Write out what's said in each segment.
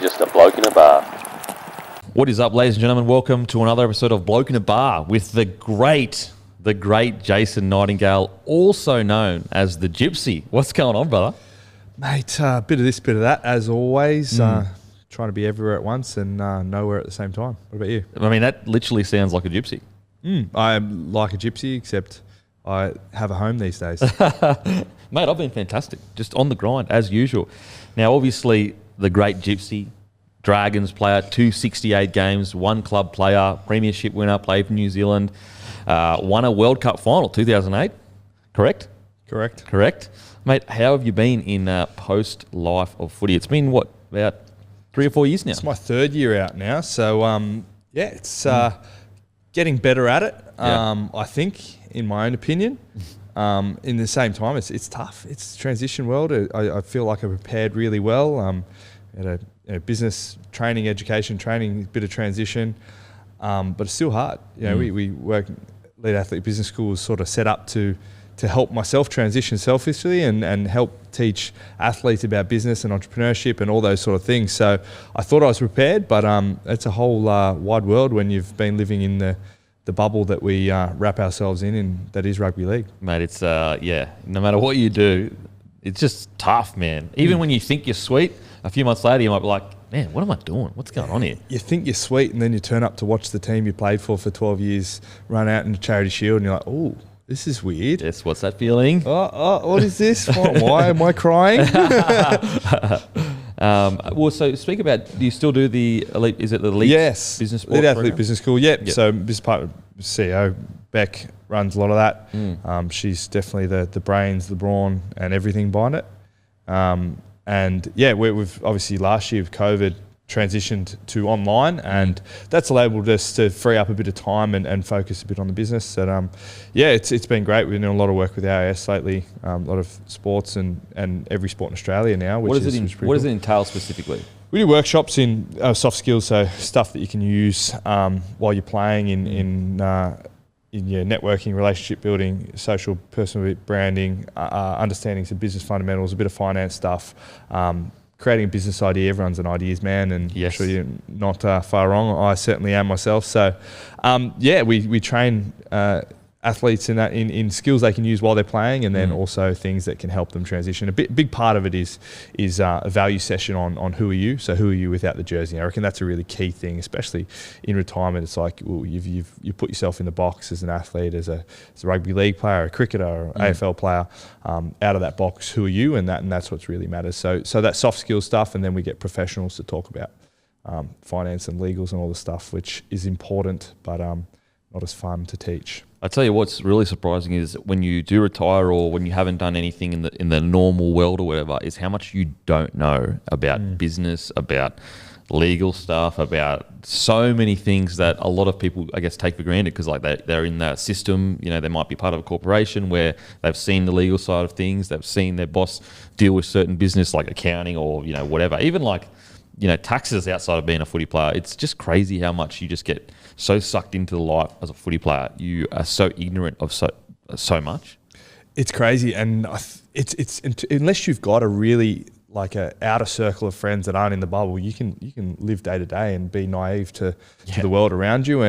just a bloke in a bar. What is up, ladies and gentlemen? Welcome to another episode of Bloke in a Bar with the great Jason Nightingale, also known as the Gypsy. What's going on, brother? Mate, a bit of this, bit of that, as always. Trying to be everywhere at once and nowhere at the same time. What about you? I mean, that literally sounds like a gypsy. I am like a gypsy, except I have a home these days. Mate, I've been fantastic. Just on the grind, as usual. Now, obviously, the great Gypsy, Dragons player, 268 games, one club player, premiership winner, played for New Zealand, won a World Cup final, 2008, correct? Correct. Mate, how have you been in post-life of footy? It's been, what, about 3 or 4 years now? It's my third year out now, so it's getting better at it, I think, in my own opinion. In the same time, it's tough. It's a transition world. I feel like I prepared really well. Had a business training, education training, bit of transition, but it's still hard. We work, Lead Athlete Business School was sort of set up to help myself transition selfishly and help teach athletes about business and entrepreneurship and all those sort of things. So I thought I was prepared, but it's a whole wide world when you've been living in the bubble that we wrap ourselves in, that is rugby league. Mate, it's, no matter what you do, it's just tough, man. Even when you think you're sweet, a few months later you might be like, man, what am I doing? What's going on here? You think you're sweet and then you turn up to watch the team you played for 12 years run out in the Charity Shield and you're like, oh, this is weird. Yes, what's that feeling? What is this? Why am I crying? Well, so speak about, do you still do the elite, is it the elite business sport Lead Athlete program? Business School, yep. So business partner, CEO, Beck runs a lot of that. She's definitely the brains, the brawn and everything behind it. We've obviously last year with COVID transitioned to online, and that's enabled us to free up a bit of time and focus a bit on the business. And it's been great. We've done a lot of work with AIS lately, a lot of sports and every sport in Australia now. What does it entail specifically? We do workshops in soft skills, so stuff that you can use while you're playing in your networking, relationship building, social, personal branding, understanding some business fundamentals, a bit of finance stuff, creating a business idea. Everyone's an ideas man, and I'm sure you're not far wrong. I certainly am myself. So, we train athletes in skills they can use while they're playing, and then also things that can help them transition. A big part of it is a value session on who are you. So who are you without the jersey? I reckon that's a really key thing, especially in retirement. It's like, well, you put yourself in the box as an athlete, as a rugby league player, a cricketer, or AFL player. Out of that box, who are you? And that's what really matters. So that soft skill stuff, and then we get professionals to talk about finance and legals and all the stuff, which is important, but not as fun to teach. I tell you what's really surprising is when you do retire or when you haven't done anything in the normal world or whatever, is how much you don't know about business, about legal stuff, about so many things that a lot of people, I guess, take for granted because like they're in that system. They might be part of a corporation where they've seen the legal side of things, they've seen their boss deal with certain business like accounting or whatever, even like taxes outside of being a footy player. It's just crazy how much you just get so sucked into the life as a footy player. You are so ignorant of so much. It's crazy, and it's unless you've got a really like a outer circle of friends that aren't in the bubble, you can live day to day and be naive to the world around you,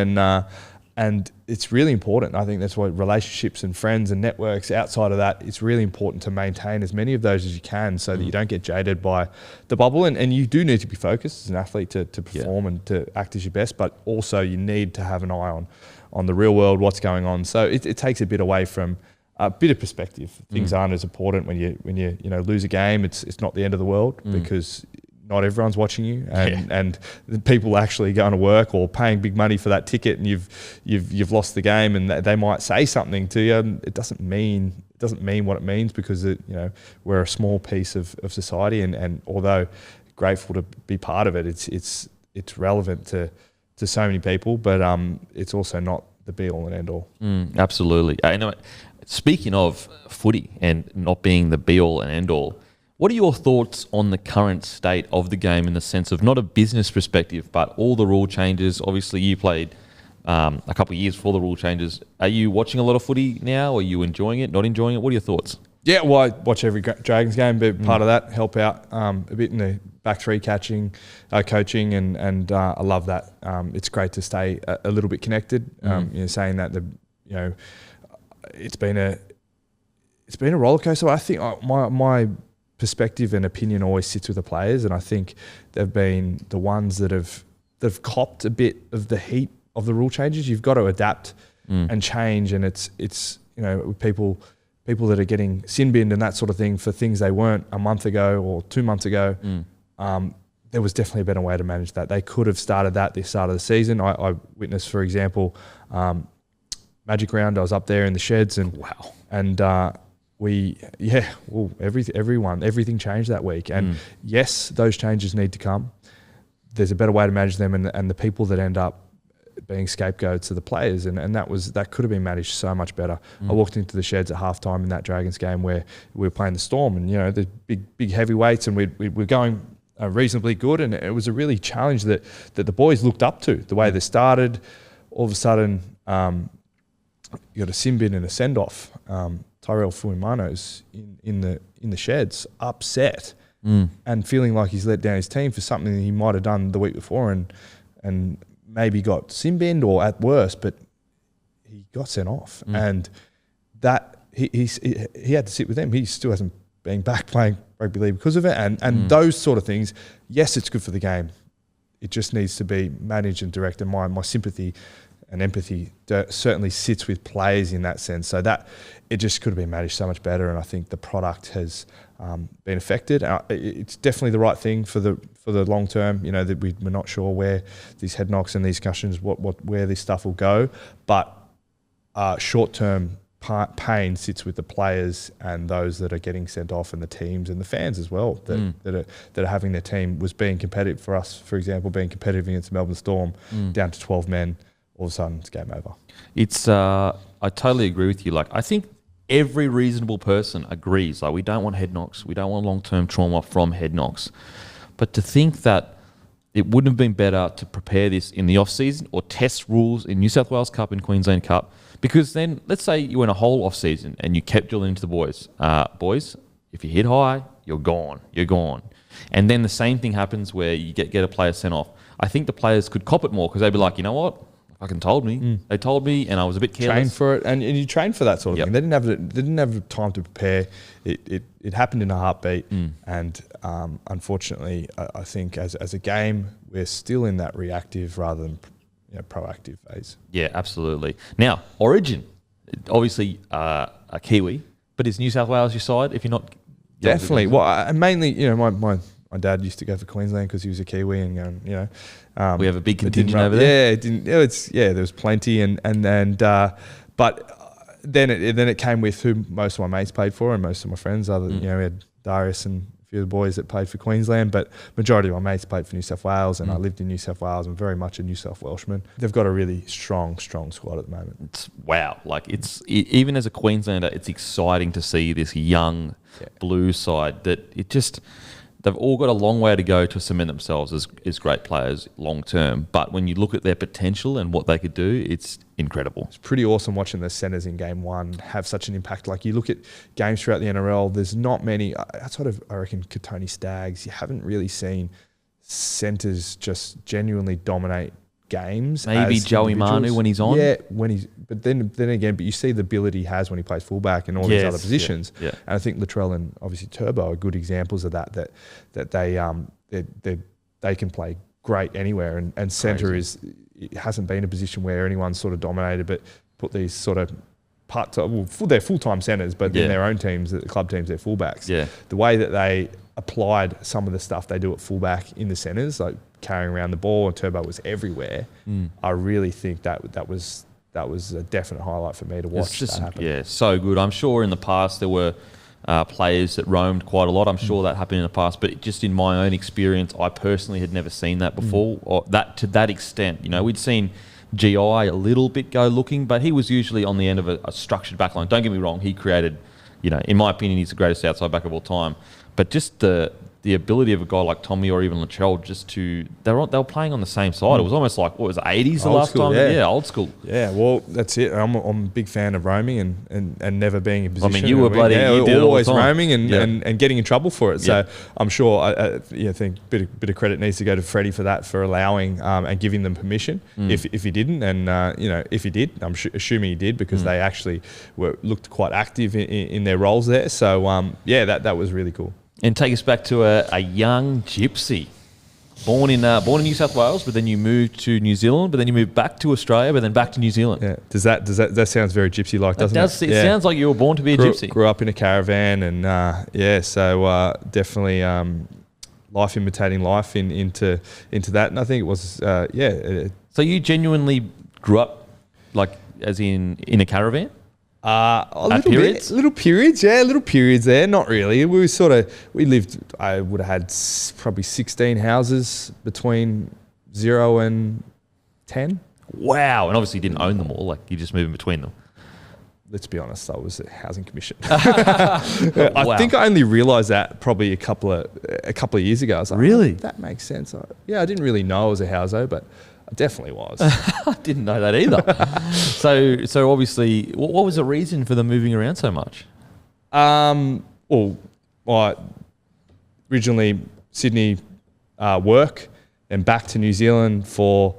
and it's really important. I think that's why relationships and friends and networks outside of that, it's really important to maintain as many of those as you can so that you don't get jaded by the bubble. And you do need to be focused as an athlete to perform and to act as your best, but also you need to have an eye on the real world, what's going on. So it takes a bit away from a bit of perspective. Things aren't as important when you lose a game. It's not the end of the world because not everyone's watching you, and the people actually going to work or paying big money for that ticket, and you've lost the game, and they might say something to you. It doesn't mean what it means because we're a small piece of society, and although grateful to be part of it, it's relevant to so many people, but it's also not the be all and end all. Absolutely. Speaking of footy and not being the be all and end all, what are your thoughts on the current state of the game in the sense of not a business perspective, but all the rule changes? Obviously, you played a couple of years before the rule changes. Are you watching a lot of footy now? Are you enjoying it, not enjoying it? What are your thoughts? Yeah, well, I watch every Dragons game, be part of that, help out a bit in the back three coaching, and I love that. It's great to stay a little bit connected. Saying that it's been a roller coaster. I think my perspective and opinion always sits with the players, and I think they've been the ones that have copped a bit of the heat of the rule changes. You've got to adapt and change, and it's people that are getting sin binned and that sort of thing for things they weren't a month ago or 2 months ago. There was definitely a better way to manage that. They could have started that this start of the season. I witnessed, for example, Magic Round. I was up there in the sheds and everything changed that week. And yes, those changes need to come. There's a better way to manage them, and the people that end up being scapegoats are the players, and that could have been managed so much better. I walked into the sheds at halftime in that Dragons game where we were playing the Storm, and the big heavyweights, and we were going reasonably good, and it was a really challenge that the boys looked up to. The way they started, all of a sudden, you got a sin bin and a send off. Tyrell Fuimano's in the sheds, upset and feeling like he's let down his team for something that he might have done the week before, and maybe got sin binned or at worst, but he got sent off, and that he had to sit with them. He still hasn't been back playing rugby league because of it, and those sort of things. Yes, it's good for the game. It just needs to be managed and directed. My sympathy and empathy certainly sits with players in that sense. So that it just could have been managed so much better, and I think the product has been affected. It's definitely the right thing for the long term. That we're not sure where these head knocks and these discussions, where this stuff will go, but short term pain sits with the players and those that are getting sent off, and the teams and the fans as well that are having their team was being competitive. For us, for example, being competitive against the Melbourne Storm, down to 12 men, all of a sudden it's game over. It's I totally agree with you. Like, I think every reasonable person agrees. Like, we don't want head knocks. We don't want long-term trauma from head knocks. But to think that it wouldn't have been better to prepare this in the off-season or test rules in New South Wales Cup and Queensland Cup, because then let's say you went a whole off-season and you kept drilling into the boys. Boys, if you hit high, you're gone. You're gone. And then the same thing happens where you get a player sent off. I think the players could cop it more because they'd be like, you know what? Fucking told me. They told me, and I was a bit careless. Train for it, and you train for that sort of thing. They didn't have time to prepare. It happened in a heartbeat, and unfortunately, I think as a game, we're still in that reactive rather than proactive phase. Yeah, absolutely. Now, Origin, obviously a Kiwi, but is New South Wales your side? If you're not, definitely. Well, mainly, my dad used to go for Queensland because he was a Kiwi, and we have a big contingent over there. Yeah, there was plenty, but then it came with who most of my mates played for and most of my friends. We had Darius and a few of the boys that played for Queensland, but majority of my mates played for New South Wales, and I lived in New South Wales. I'm very much a New South Welshman. They've got a really strong squad at the moment. Even as a Queenslander, it's exciting to see this young blue side that they've all got a long way to go to cement themselves as great players long term. But when you look at their potential and what they could do, it's incredible. It's pretty awesome watching the centres in game one have such an impact. Like, you look at games throughout the NRL, there's not many, outside of, I reckon, Katoni Staggs, you haven't really seen centres just genuinely dominate games. Maybe Joey Manu when he's on. Yeah, but then again, you see the ability he has when he plays fullback and all these other positions. Yeah. And I think Latrell and obviously Turbo are good examples of that they can play great anywhere, and centre it hasn't been a position where anyone's sort of dominated, but put these sort of they're full-time centres, but in their own teams, the club teams, they're fullbacks. Yeah. The way that they applied some of the stuff they do at fullback in the centres, like carrying around the ball, and Turbo was everywhere. I really think that was a definite highlight for me to watch that happen. Yeah, so good. I'm sure in the past there were players that roamed quite a lot. I'm sure that happened in the past, but just in my own experience, I personally had never seen that before, or that to that extent. We'd seen GI a little bit go looking, but he was usually on the end of a structured backline. Don't get me wrong, he created, in my opinion, he's the greatest outside back of all time. But just the the ability of a guy like Tommy or even Latrell just to they were playing on the same side. It was almost like what was it, 80s the Old last school, time? yeah. Old school. Yeah, well, that's it. I'm a big fan of roaming and never being in position. I mean, you were bloody you did always all the time. roaming and getting in trouble for it. Yeah. So I'm sure I think bit of credit needs to go to Freddie for that, for allowing and giving them permission if he didn't, and if he did, I'm assuming he did because they actually looked quite active in their roles there. So that was really cool. And take us back to a young Gypsy, born in New South Wales, but then you moved to New Zealand, but then you moved back to Australia, but then back to New Zealand. Yeah, that sounds very Gypsy-like, doesn't it? It sounds like you were born to be a Gypsy. Grew up in a caravan, and so definitely life imitating life into that, and I think it was So you genuinely grew up like as in a caravan? Little periods there. Not really. We lived. I would have had probably 16 houses between 0 and 10. Wow! And obviously you didn't own them all. Like you just moved in between them. Let's be honest. I was a housing commission. I think I only realised that probably a couple of years ago. I was like, really? That makes sense. I didn't really know I was a houso, but I definitely was. I didn't know that either. So obviously, what was the reason for them moving around so much? Originally Sydney work, and back to New Zealand for.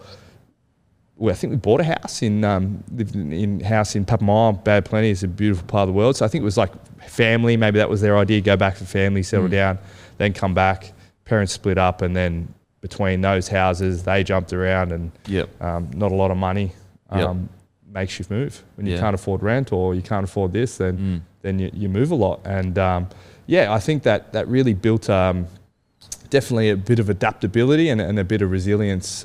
Well, I think we bought a house lived in house in Papamoa, Bad Plenty. It's a beautiful part of the world. So I think it was like family. Maybe that was their idea: go back for family, settle down, then come back. Parents split up, and then between those houses, they jumped around, and not a lot of money. Makes you move when you can't afford rent or you can't afford this. Then you move a lot, and I think that really built definitely a bit of adaptability and a bit of resilience,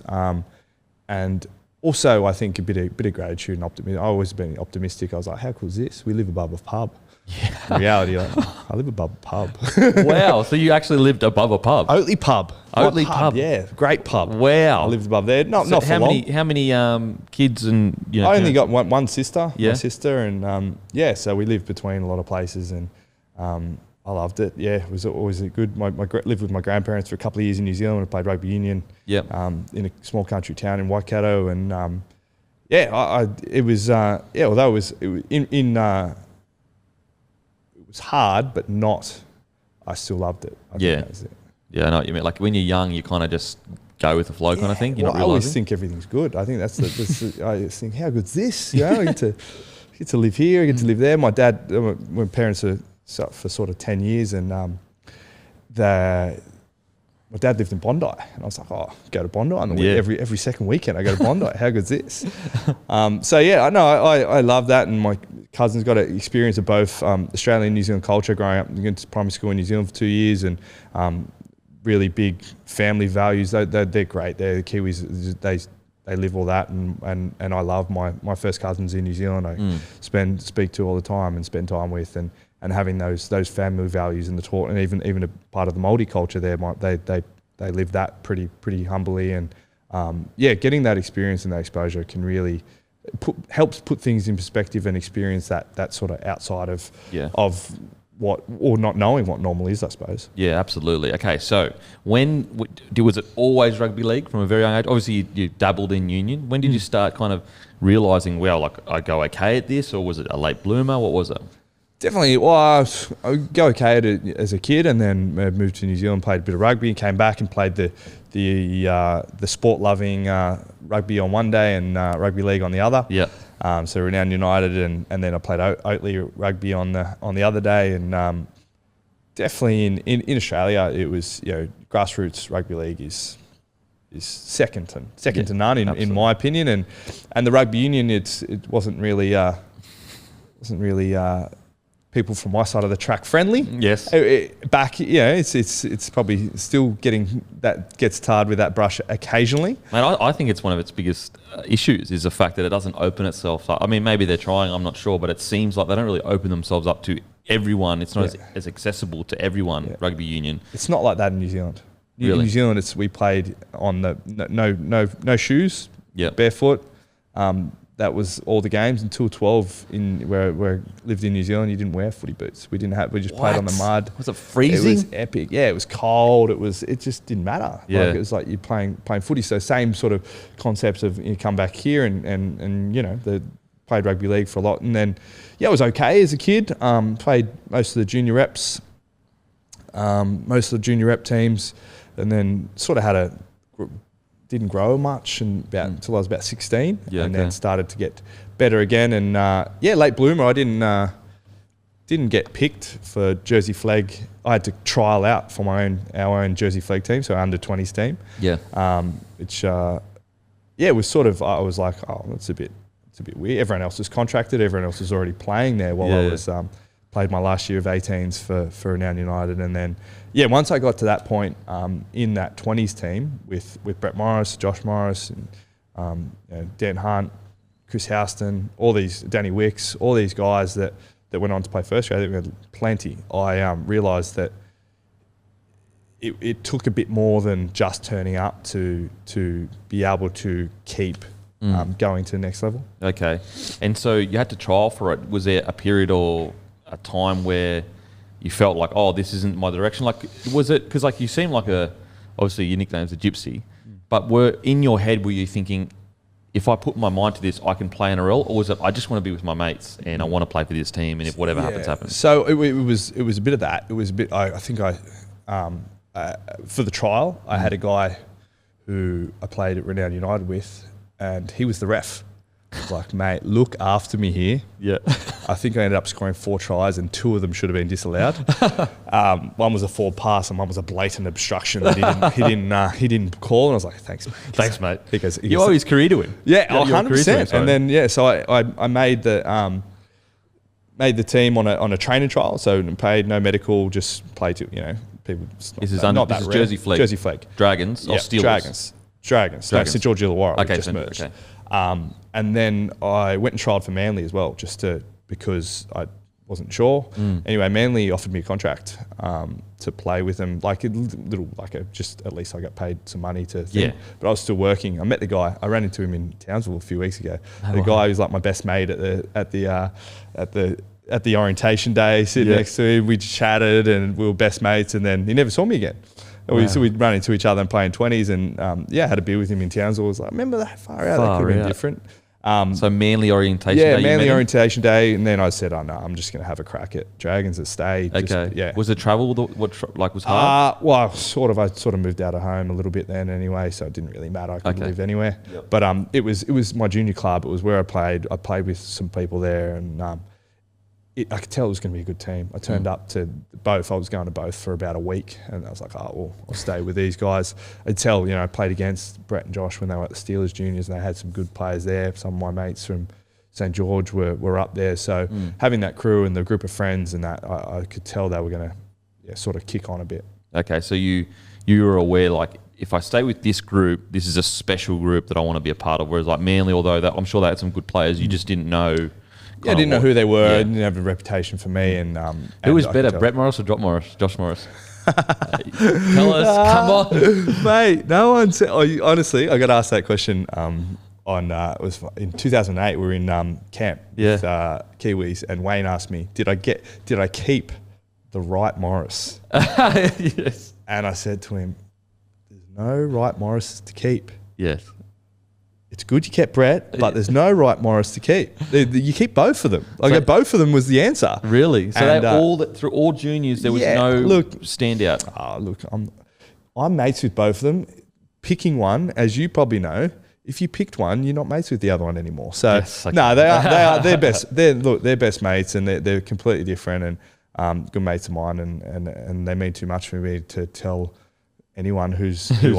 and also I think a bit of gratitude and optimism. I've always been optimistic. I was like, how cool is this? We live above a pub. Yeah. In reality, I live above a pub. Wow. So you actually lived above a pub? Oatley pub. Oatley pub. Yeah. Great pub. Wow. I lived above there. Not for long. How many kids and I only got one sister. Yeah. My sister, and so we lived between a lot of places, and I loved it. Yeah, it was always a good. Lived with my grandparents for a couple of years in New Zealand. I played rugby union. Yeah. In a small country town in Waikato, and although it was hard, but not. I still loved it. I think that was it. Yeah, I know what you mean. Like when you're young, you kind of just go with the flow, kind of thing. You're not I always think everything's good. I think that's I just think, how good's this? I get to live here. I get to live there. My dad, my parents are for sort of 10 years, and my dad lived in Bondi, and I was like, go to Bondi on the week. Every second weekend I go to Bondi. How good's this? I love that, and my cousins got an experience of both Australian and New Zealand culture growing up. I went to primary school in New Zealand for 2 years, and really big family values. They're great. They're the Kiwis. They live all that, and I love my first cousins in New Zealand. I speak to all the time and spend time with, and having those family values and the talk, and even a part of the Māori culture there, they live that pretty humbly, and getting that experience and that exposure can really helps put things in perspective and experience that sort of outside of what, or not knowing what normal is, I suppose. Yeah, absolutely. Okay, so was it always rugby league from a very young age? Obviously, you dabbled in union. When did you start kind of realising, well, like I go okay at this, or was it a late bloomer? What was it? Definitely. Well, I go okay at it as a kid, and then moved to New Zealand, played a bit of rugby, came back and played the sport-loving rugby on one day and rugby league on the other. Yeah. So Renown United, and then I played Oatley rugby on the other day, and definitely in Australia, it was grassroots rugby league is second to none in my opinion, and the rugby union it wasn't really people from my side of the track friendly. Yes. It's probably still gets tarred with that brush occasionally. And I think it's one of its biggest issues is the fact that it doesn't open itself up. I mean, maybe they're trying, I'm not sure, but it seems like they don't really open themselves up to everyone. It's not as accessible to everyone, rugby union. It's not like that in New Zealand. Really? In New Zealand, we played on the no shoes, barefoot. that was all the games until 12 where I lived in New Zealand. You didn't wear footy boots. We just played on the mud. Was it freezing? It was epic. Yeah, it was cold. It just didn't matter. Yeah. Like, it was like you're playing footy. So same sort of concepts of you come back here and played rugby league for a lot. And then, it was okay as a kid. Played most of the junior reps, most of the junior rep teams, and then sort of didn't grow much until I was about 16, then started to get better again. And late bloomer. I didn't get picked for Jersey Flag. I had to trial out for our own Jersey Flag team, so under 20s team. Yeah. Which it was sort of. I was like, oh, it's a bit weird. Everyone else was contracted. Everyone else was already playing there while I was played my last year of 18s for Renown United, and then. Yeah, once I got to that point in that 20s team with Brett Morris, Josh Morris, and Dan Hunt, Chris Houston, Danny Wicks, all these guys that went on to play first grade, I think we had plenty. I realised that it took a bit more than just turning up to be able to keep going to the next level. Okay, and so you had to trial for it. Was there a period or a time where you felt like, oh, this isn't my direction? Like, was it, because like you seem like obviously your nickname's a Gypsy, but in your head, were you thinking, if I put my mind to this, I can play NRL, or was it, I just want to be with my mates and I want to play for this team, and if whatever happens. So it was a bit of that. It was a bit, I think for the trial, I had a guy who I played at Renown United with, and he was the ref. I was like, mate, look after me here. Yeah. I think I ended up scoring 4 tries and 2 of them should have been disallowed. One was a forward pass and one was a blatant obstruction that he didn't call. And I was like, thanks, mate. Thanks, mate. You owe his career to him. Yeah, 100%. And then, so I made the team on a training trial. So paid, no medical, just played to, people. This is Jersey Flag. Jersey Flag. Dragons or Steelers? Dragons. No, St George Illawarra. Okay, just merged. Okay. And then I went and trialled for Manly as well, because I wasn't sure. Anyway, Manly offered me a contract to play with them, just at least I got paid some money to think. Yeah. But I was still working. I met the guy. I ran into him in Townsville a few weeks ago. The guy who's like my best mate at the orientation day, sitting next to him. We chatted and we were best mates, and then he never saw me again. So we'd run into each other and playing 20s, and had a beer with him in Townsville. I was like, remember that far out? That could have been different. So Manly orientation day? Yeah, Manly orientation day. And then I said, oh no, I'm just going to have a crack at Dragons at stay. Okay. Was the travel, was hard? Well, I sort of moved out of home a little bit then anyway, so it didn't really matter. I could live anywhere. Yep. But it was my junior club. It was where I played. I played with some people there, and I could tell it was going to be a good team. I turned up to both. I was going to both for about a week, and I was like, oh, well, I'll stay with these guys. I'd tell, I played against Brett and Josh when they were at the Steelers juniors, and they had some good players there. Some of my mates from St George were up there. So having that crew and the group of friends and that, I could tell they were going to sort of kick on a bit. Okay, so you were aware, like, if I stay with this group, this is a special group that I want to be a part of. Whereas like Manly, although I'm sure they had some good players, you just didn't know. I didn't know who they were. I didn't have a reputation for me. And who was better, Brett Morris or Josh Morris? Tell us, come on, mate. No one said. Honestly, I got asked that question. It was in 2008. We were in camp with Kiwis, and Wayne asked me, "Did I keep the right Morris?" Yes. And I said to him, "There's no right Morris to keep." Yes. It's good you kept Brett, but there's no right Morris to keep. You keep both of them. Both of them was the answer. Really? So through all juniors, there was no standout. Look, I'm mates with both of them. Picking one, as you probably know, if you picked one, you're not mates with the other one anymore. So they're best. They're best mates, and they're completely different, and good mates of mine, and they mean too much for me to tell anyone who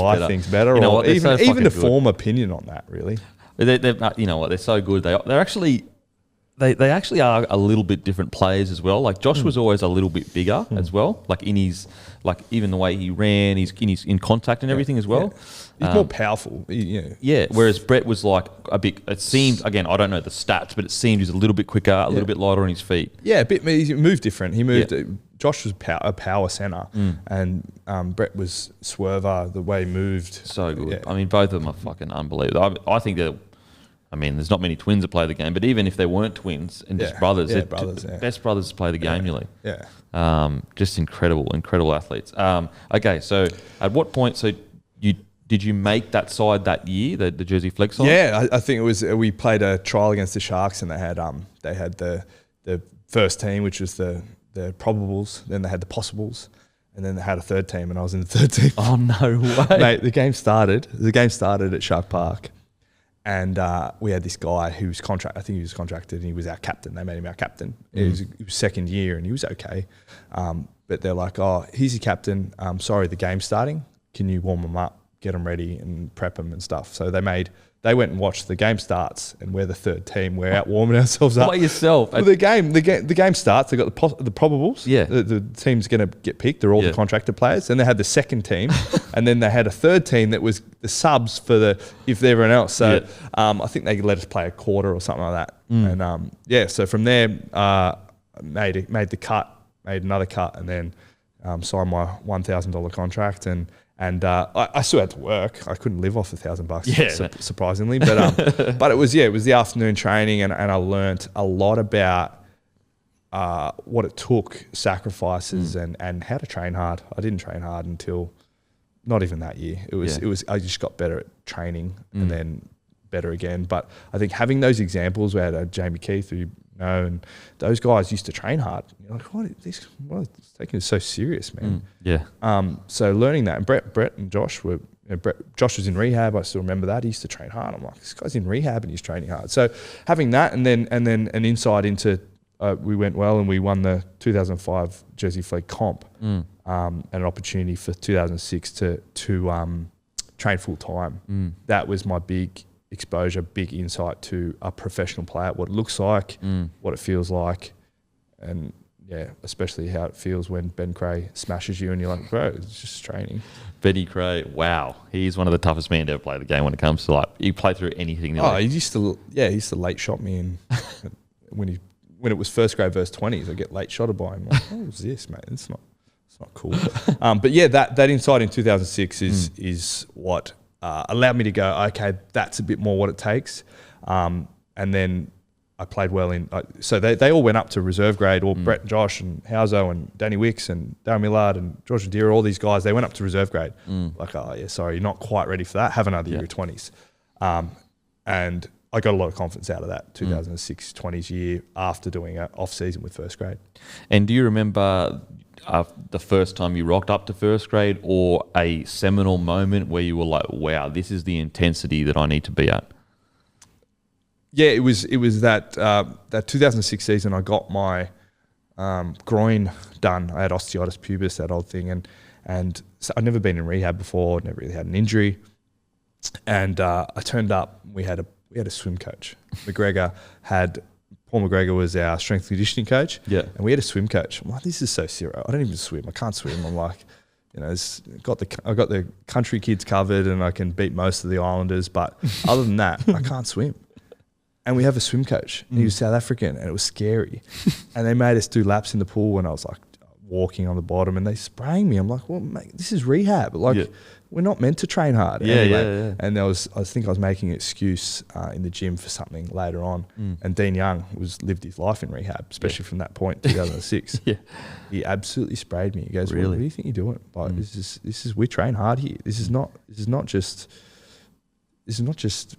I think's better, or even to form opinion on that. Really, you know what? They're so good. They're actually they actually are a little bit different players as well. Like Josh was always a little bit bigger as well. Like in his even the way he ran, he's in contact and everything as well. Yeah. He's more powerful. Yeah. Whereas Brett was like a bit. It seemed, again, I don't know the stats, but it seemed he was a little bit quicker, a little bit lighter on his feet. Yeah, he moved different. He moved. Josh was a power centre, and Brett was swerver. The way he moved, so good. Yeah. I mean, both of them are fucking unbelievable. I think they're I mean, there's not many twins that play the game, but even if they weren't twins and just brothers, they're best brothers to play the game, really. Yeah. Just incredible athletes. Okay, so at what point, did you make that side that year, the Jersey Flex side? Yeah, I think it was. We played a trial against the Sharks, and they had the first team, which was the probables. Then they had the possibles, and then they had a third team, and I was in the third team. Oh no way, mate! The game started at Shark Park, and we had this guy who was I think he was contracted, and he was our captain. They made him our captain. It was second year, and he was okay. But they're like, "Oh, he's your captain. Sorry, the game's starting. Can you warm him up? Get them ready and prep them and stuff." So they went and watched the game starts, and we're the third team. We're out warming ourselves up by yourself. Well, the game starts. They got the probables. Yeah, the team's going to get picked. They're all the contracted players. And they had the second team, and then they had a third team that was the subs for if everyone else. So I think they let us play a quarter or something like that. And so from there, made the cut, made another cut, and then signed my $1,000 contract and I still had to work. I couldn't live off $1,000, surprisingly. But but it was the afternoon training, and I learnt a lot about what it took, sacrifices, and how to train hard. I didn't train hard until not even that year. It was I just got better at training and then better again. But I think having those examples, we had Jamie Keith, who you know, and those guys used to train hard. You're like, it's taking it so serious, man. So learning that, and Brett and Josh were. Josh was in rehab. I still remember that. He used to train hard. I'm like, this guy's in rehab and he's training hard. So having that, and then an insight into, we went well and we won the 2005 Jersey Fleet comp, and an opportunity for 2006 to train full time. That was my big exposure, big insight to a professional player, what it looks like, what it feels like, and especially how it feels when Ben Cray smashes you and you're like, bro, it's just training. Benny Cray, wow, he's one of the toughest men to ever play the game when it comes to like you play through anything. He used to late shot me in when it was first grade versus 20s. I get late shotted by him. Like, what was this, mate? It's not cool. But that insight in 2006 is what allowed me to go, okay, that's a bit more what it takes. And then I played well in, so they all went up to reserve grade, or Brett and Josh and Hauso and Danny Wicks and Darren Millard and George Adira, all these guys, they went up to reserve grade. Like, sorry, you're not quite ready for that. Have another year of 20s. And I got a lot of confidence out of that 2006 20s year after doing an off season with first grade. And do you remember the first time you rocked up to first grade, or a seminal moment where you were like, wow, this is the intensity that I need to be at? Yeah, it was that 2006 season. I got my groin done. I had osteitis pubis, that old thing, and so I'd never been in rehab before. Never really had an injury, and I turned up. We had a swim coach. Paul McGregor was our strength and conditioning coach. Yeah, and we had a swim coach. I'm like, this is so serious. I don't even swim. I can't swim. I'm like, I got the country kids covered, and I can beat most of the islanders, but other than that, I can't swim. And we have a swim coach. He was South African, and it was scary. And they made us do laps in the pool, and I was like walking on the bottom, and they spraying me. I'm like, well, mate, this is rehab. Like, we're not meant to train hard. Anyway. And I think I was making an excuse in the gym for something later on. And Dean Young lived his life in rehab, especially from that point, 2006. He absolutely sprayed me. He goes, really? What do you think you're doing? Like, this is we train hard here. This is not just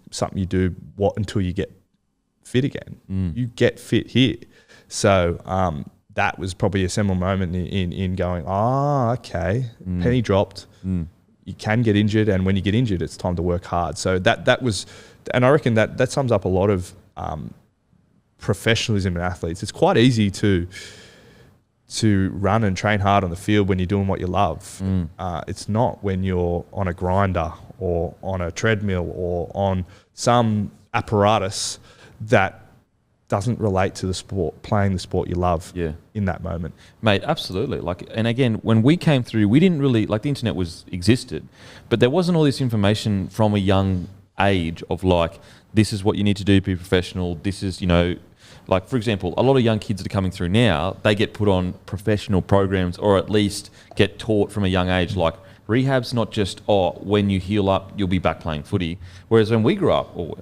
something you do until you get fit again. You get fit here. So that was probably a seminal moment in going, okay, penny dropped. You can get injured, and when you get injured, it's time to work hard. So that was, and I reckon that sums up a lot of professionalism in athletes. It's quite easy to run and train hard on the field when you're doing what you love. It's not when you're on a grinder or on a treadmill or on some apparatus that doesn't relate to the sport, playing the sport you love in that moment. Mate, absolutely. And again, when we came through, we didn't really, the internet existed, but there wasn't all this information from a young age of this is what you need to do to be professional. This is, for example, a lot of young kids that are coming through now, they get put on professional programs, or at least get taught from a young age, rehab's not just, when you heal up, you'll be back playing footy. Whereas when we grew up, or,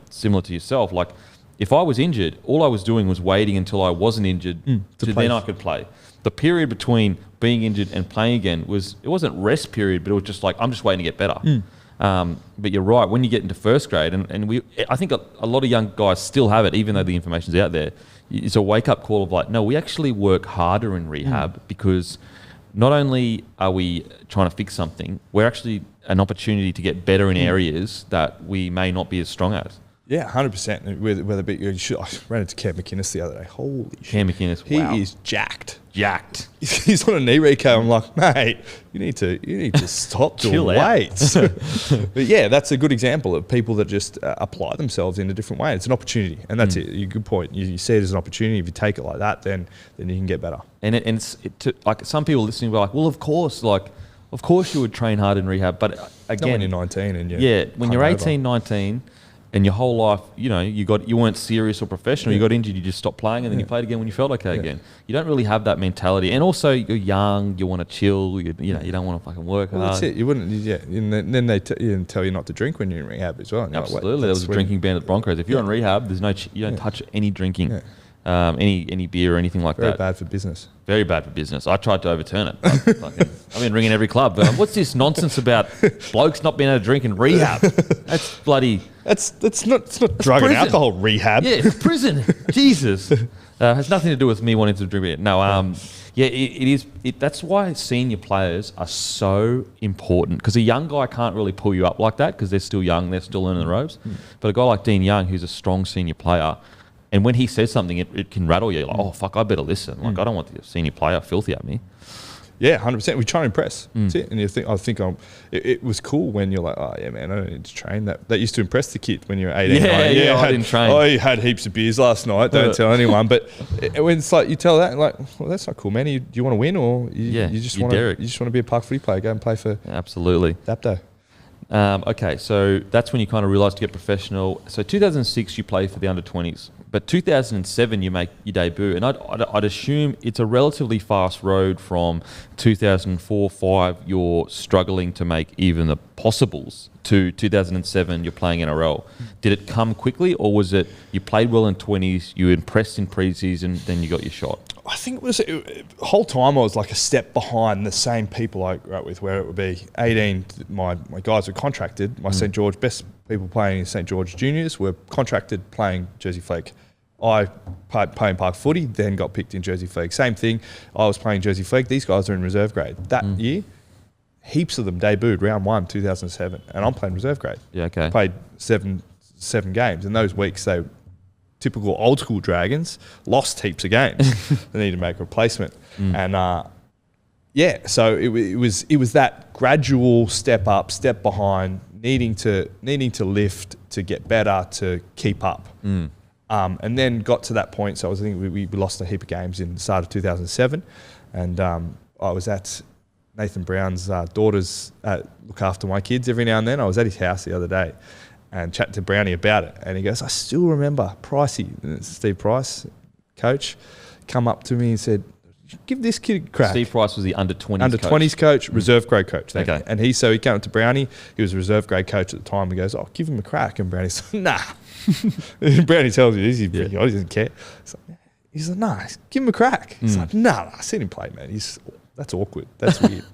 similar to yourself, like if I was injured, all I was doing was waiting until I wasn't injured to then I could play. The period between being injured and playing again it wasn't rest period, but it was just like, I'm just waiting to get better. But you're right, when you get into first grade, and I think a lot of young guys still have it, even though the information's out there, it's a wake-up call of like, no, we actually work harder in rehab because not only are we trying to fix something, we're actually an opportunity to get better in areas that we may not be as strong as. Yeah, 100%. Whether I ran into Cam McInnes the other day. Holy shit. Cam McInnes, wow. He is jacked. He's on a knee recap. I'm like, mate, you need to stop doing weights. But yeah, that's a good example of people that just apply themselves in a different way. It's an opportunity, and that's it. You good point. You see it as an opportunity. If you take it like that, then you can get better. And like some people listening were like, well, of course you would train hard in rehab, but again, when you're 19 and when you're 18, 19. And your whole life, you weren't serious or professional. You got injured, you just stopped playing, and then you played again when you felt okay again. You don't really have that mentality. And also, you're young, you want to chill. You don't want to fucking work hard. That's it. You wouldn't. Yeah. And then they tell you not to drink when you're in rehab as well. Absolutely, like, there was a drinking ban at the Broncos. If you're in rehab, there's you don't touch any drinking, any beer or anything like that. Very bad for business. Very bad for business. I tried to overturn it. I've been ringing every club. What's this nonsense about blokes not being able to drink in rehab? That's bloody. It's not drug and alcohol rehab. Yeah, it's prison. Jesus. Has nothing to do with me wanting to drink beer. No. It is. That's why senior players are so important, because a young guy can't really pull you up like that because they're still young, they're still learning the ropes. But a guy like Dean Young, who's a strong senior player, and when he says something, it can rattle you. Like, oh, fuck, I better listen. Like, I don't want the senior player filthy at me. Yeah, 100%. We try and impress. That's it. And it was cool when you're like, oh, yeah, man, I don't need to train. That used to impress the kid when you were 18. I didn't train. Oh, you had heaps of beers last night. Don't tell anyone. But when it's like you tell that, like, well, that's not cool, man. Do you want to win, or you just want to be a park footy player? Go and play for Dapto. Okay, so that's when you kind of realised to get professional. So 2006, you play for the under-20s. But 2007, you make your debut. And I'd assume it's a relatively fast road from 2004-05, you're struggling to make even the possibles, to 2007, you're playing NRL. Did it come quickly, or was it you played well in 20s, you impressed in preseason, then you got your shot? I think the whole time I was like a step behind the same people I grew up with, where it would be 18, my guys were contracted. My St. George, best people playing in St. George juniors were contracted playing Jersey Flegg. I played park footy, then got picked in Jersey Flegg. Same thing, I was playing Jersey Flegg. These guys are in reserve grade. That year, heaps of them debuted round 1, 2007, and I'm playing reserve grade. Yeah, okay. Played seven games. In those weeks, they typical old school Dragons lost heaps of games. They needed to make a replacement. And so it was that gradual step up, step behind, needing to lift to get better, to keep up. And then got to that point. So I think we lost a heap of games in the start of 2007. And I was at Nathan Brown's daughters look after my kids every now and then. I was at his house the other day and chatting to Brownie about it. And he goes, I still remember Pricey, Steve Price, coach, come up to me and said, give this kid a crack. Steve Price was the under-20s coach, reserve grade coach. Okay. And he came up to Brownie. He was a reserve grade coach at the time. He goes, give him a crack. And Brownie said, nah. Brownie tells you this. He doesn't care. He's like, nah, give him a crack. He's like, nah, I seen him play, man. That's awkward. That's weird.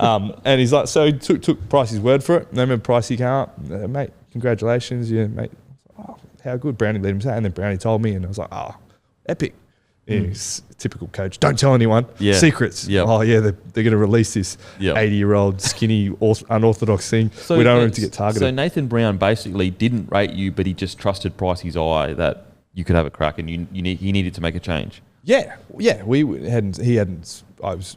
And he's like, so he took Pricey's word for it. And I remember Pricey came up, mate, congratulations. Yeah, mate. Oh, how good. Brownie let him say. And then Brownie told me, and I was like, epic. He's a typical coach. Don't tell anyone. Secrets. Oh, yeah, they're going to release this 80-year-old skinny, unorthodox thing. So we don't want him to get targeted. So Nathan Brown basically didn't rate you, but he just trusted Pricey's eye that you could have a crack, and he needed to make a change. Yeah. I was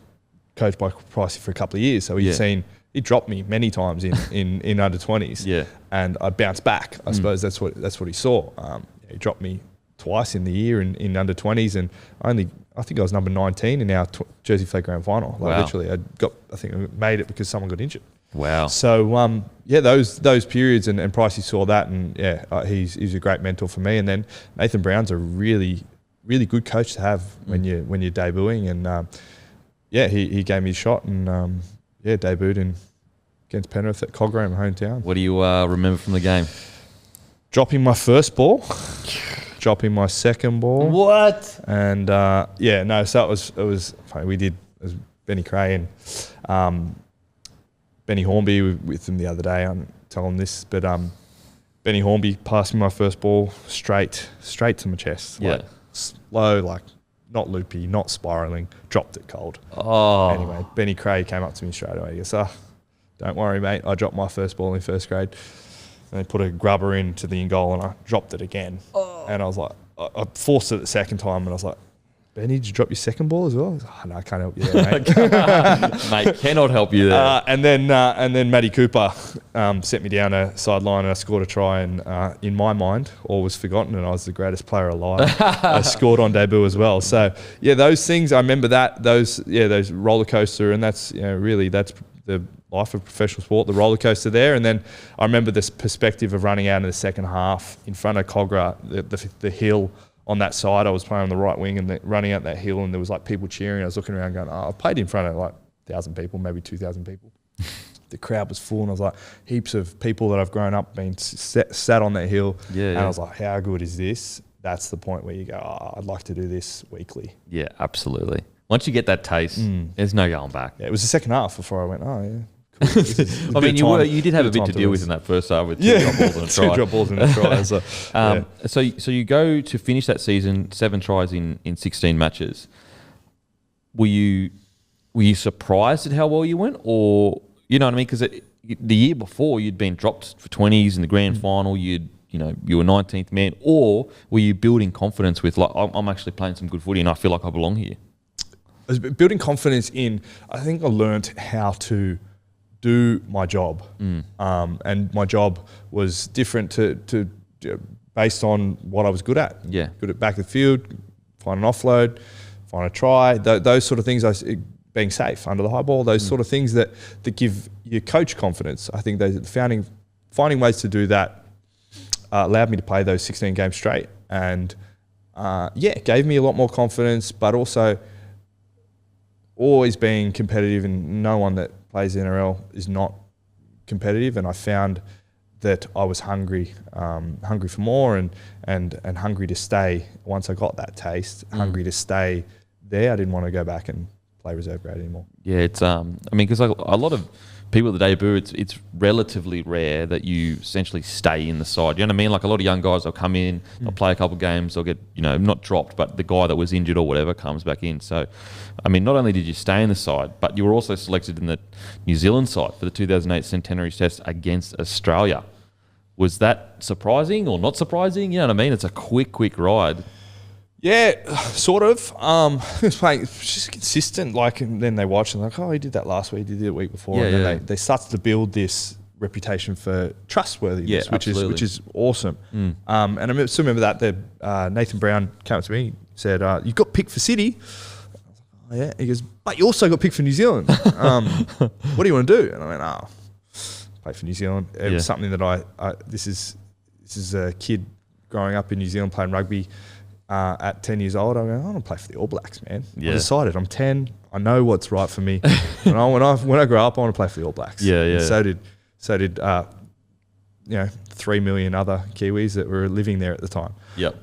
coached by Pricey for a couple of years, so he dropped me many times in under 20s. And I bounced back. I suppose that's what he saw. He dropped me twice in the year in under 20s, and I think I was number 19 in our Jersey Flegg Grand Final. Literally, I made it because someone got injured. Wow. So those periods, and Pricey saw that, and he's a great mentor for me. And then Nathan Brown's a really, really good coach to have when you're debuting, and he gave me a shot, and debuted against Penrith at Cogram, my hometown. What do you remember from the game? Dropping my first ball, dropping my second ball. What? And so it was funny. It was Benny Cray and Benny Hornby with him the other day. I'm telling this, but Benny Hornby passed me my first ball straight to my chest. Yeah. Like, slow, like not loopy, not spiraling, dropped it cold. Oh. Anyway, Benny Cray came up to me straight away. He goes, don't worry, mate. I dropped my first ball in first grade. And they put a grubber into the in goal and I dropped it again. Oh. And I was like, I forced it the second time and I was like, Benny, did you drop your second ball as well? I was like, oh, no, I can't help you there, mate. Mate, cannot help you there. And then Matty Cooper sent me down a sideline and I scored a try and in my mind, all was forgotten and I was the greatest player alive. I scored on debut as well. So, yeah, those things, I remember that, those roller coaster, and that's, really, that's the life of professional sport, the roller coaster there. And then I remember this perspective of running out in the second half in front of Cogra, the hill on that side. I was playing on the right wing and running out that hill and there was like people cheering. I was looking around going, I've played in front of like 1,000 people, maybe 2,000 people. The crowd was full and I was like, heaps of people that I've grown up being sat on that hill. And I was like, how good is this? That's the point where you go, I'd like to do this weekly. Yeah, absolutely. Once you get that taste, there's no going back. Yeah, it was the second half before I went, cool. I mean, you did have a bit to deal with in that first half with two drop balls and a try. 2 drop balls and a try. So you go to finish that season, 7 tries in 16 matches. Were you surprised at how well you went, or you know what I mean? Because the year before you'd been dropped for 20s in the grand final. You were 19th man, or were you building confidence with like I'm actually playing some good footy and I feel like I belong here? I was building confidence in. I think I learned how to do my job, and my job was different to based on what I was good at. Yeah, good at back of the field, find an offload, find a try. Those sort of things. Being safe under the high ball. Those sort of things that give your coach confidence. I think finding ways to do that allowed me to play those 16 games straight, and gave me a lot more confidence. But also always being competitive, and no one that plays NRL is not competitive. And I found that I was hungry for more, and hungry to stay. Once I got that taste, hungry to stay there. I didn't want to go back and play reserve grade anymore. Yeah, it's I mean, because a lot of people at the debut, it's relatively rare that you essentially stay in the side. You know what I mean? Like a lot of young guys, they'll come in, they'll play a couple of games, they'll get, not dropped, but the guy that was injured or whatever comes back in. So, I mean, not only did you stay in the side, but you were also selected in the New Zealand side for the 2008 Centenary Test against Australia. Was that surprising or not surprising? You know what I mean? It's a quick ride. Yeah, sort of. It's just consistent. Like, and then they watch and they're like, oh, he did that last week, he did it the week before. And then they start to build this reputation for trustworthiness, which is awesome. And I still remember that Nathan Brown came up to me, said, you got picked for City. I was like, oh, yeah. He goes, but you also got picked for New Zealand. What do you want to do? And I went, play for New Zealand. It was something that this is a kid growing up in New Zealand playing rugby. At 10 years old, I want to play for the All Blacks, man. I decided I'm 10. I know what's right for me. When I grow up, I want to play for the All Blacks. Yeah. And so did 3 million other Kiwis that were living there at the time. Yep.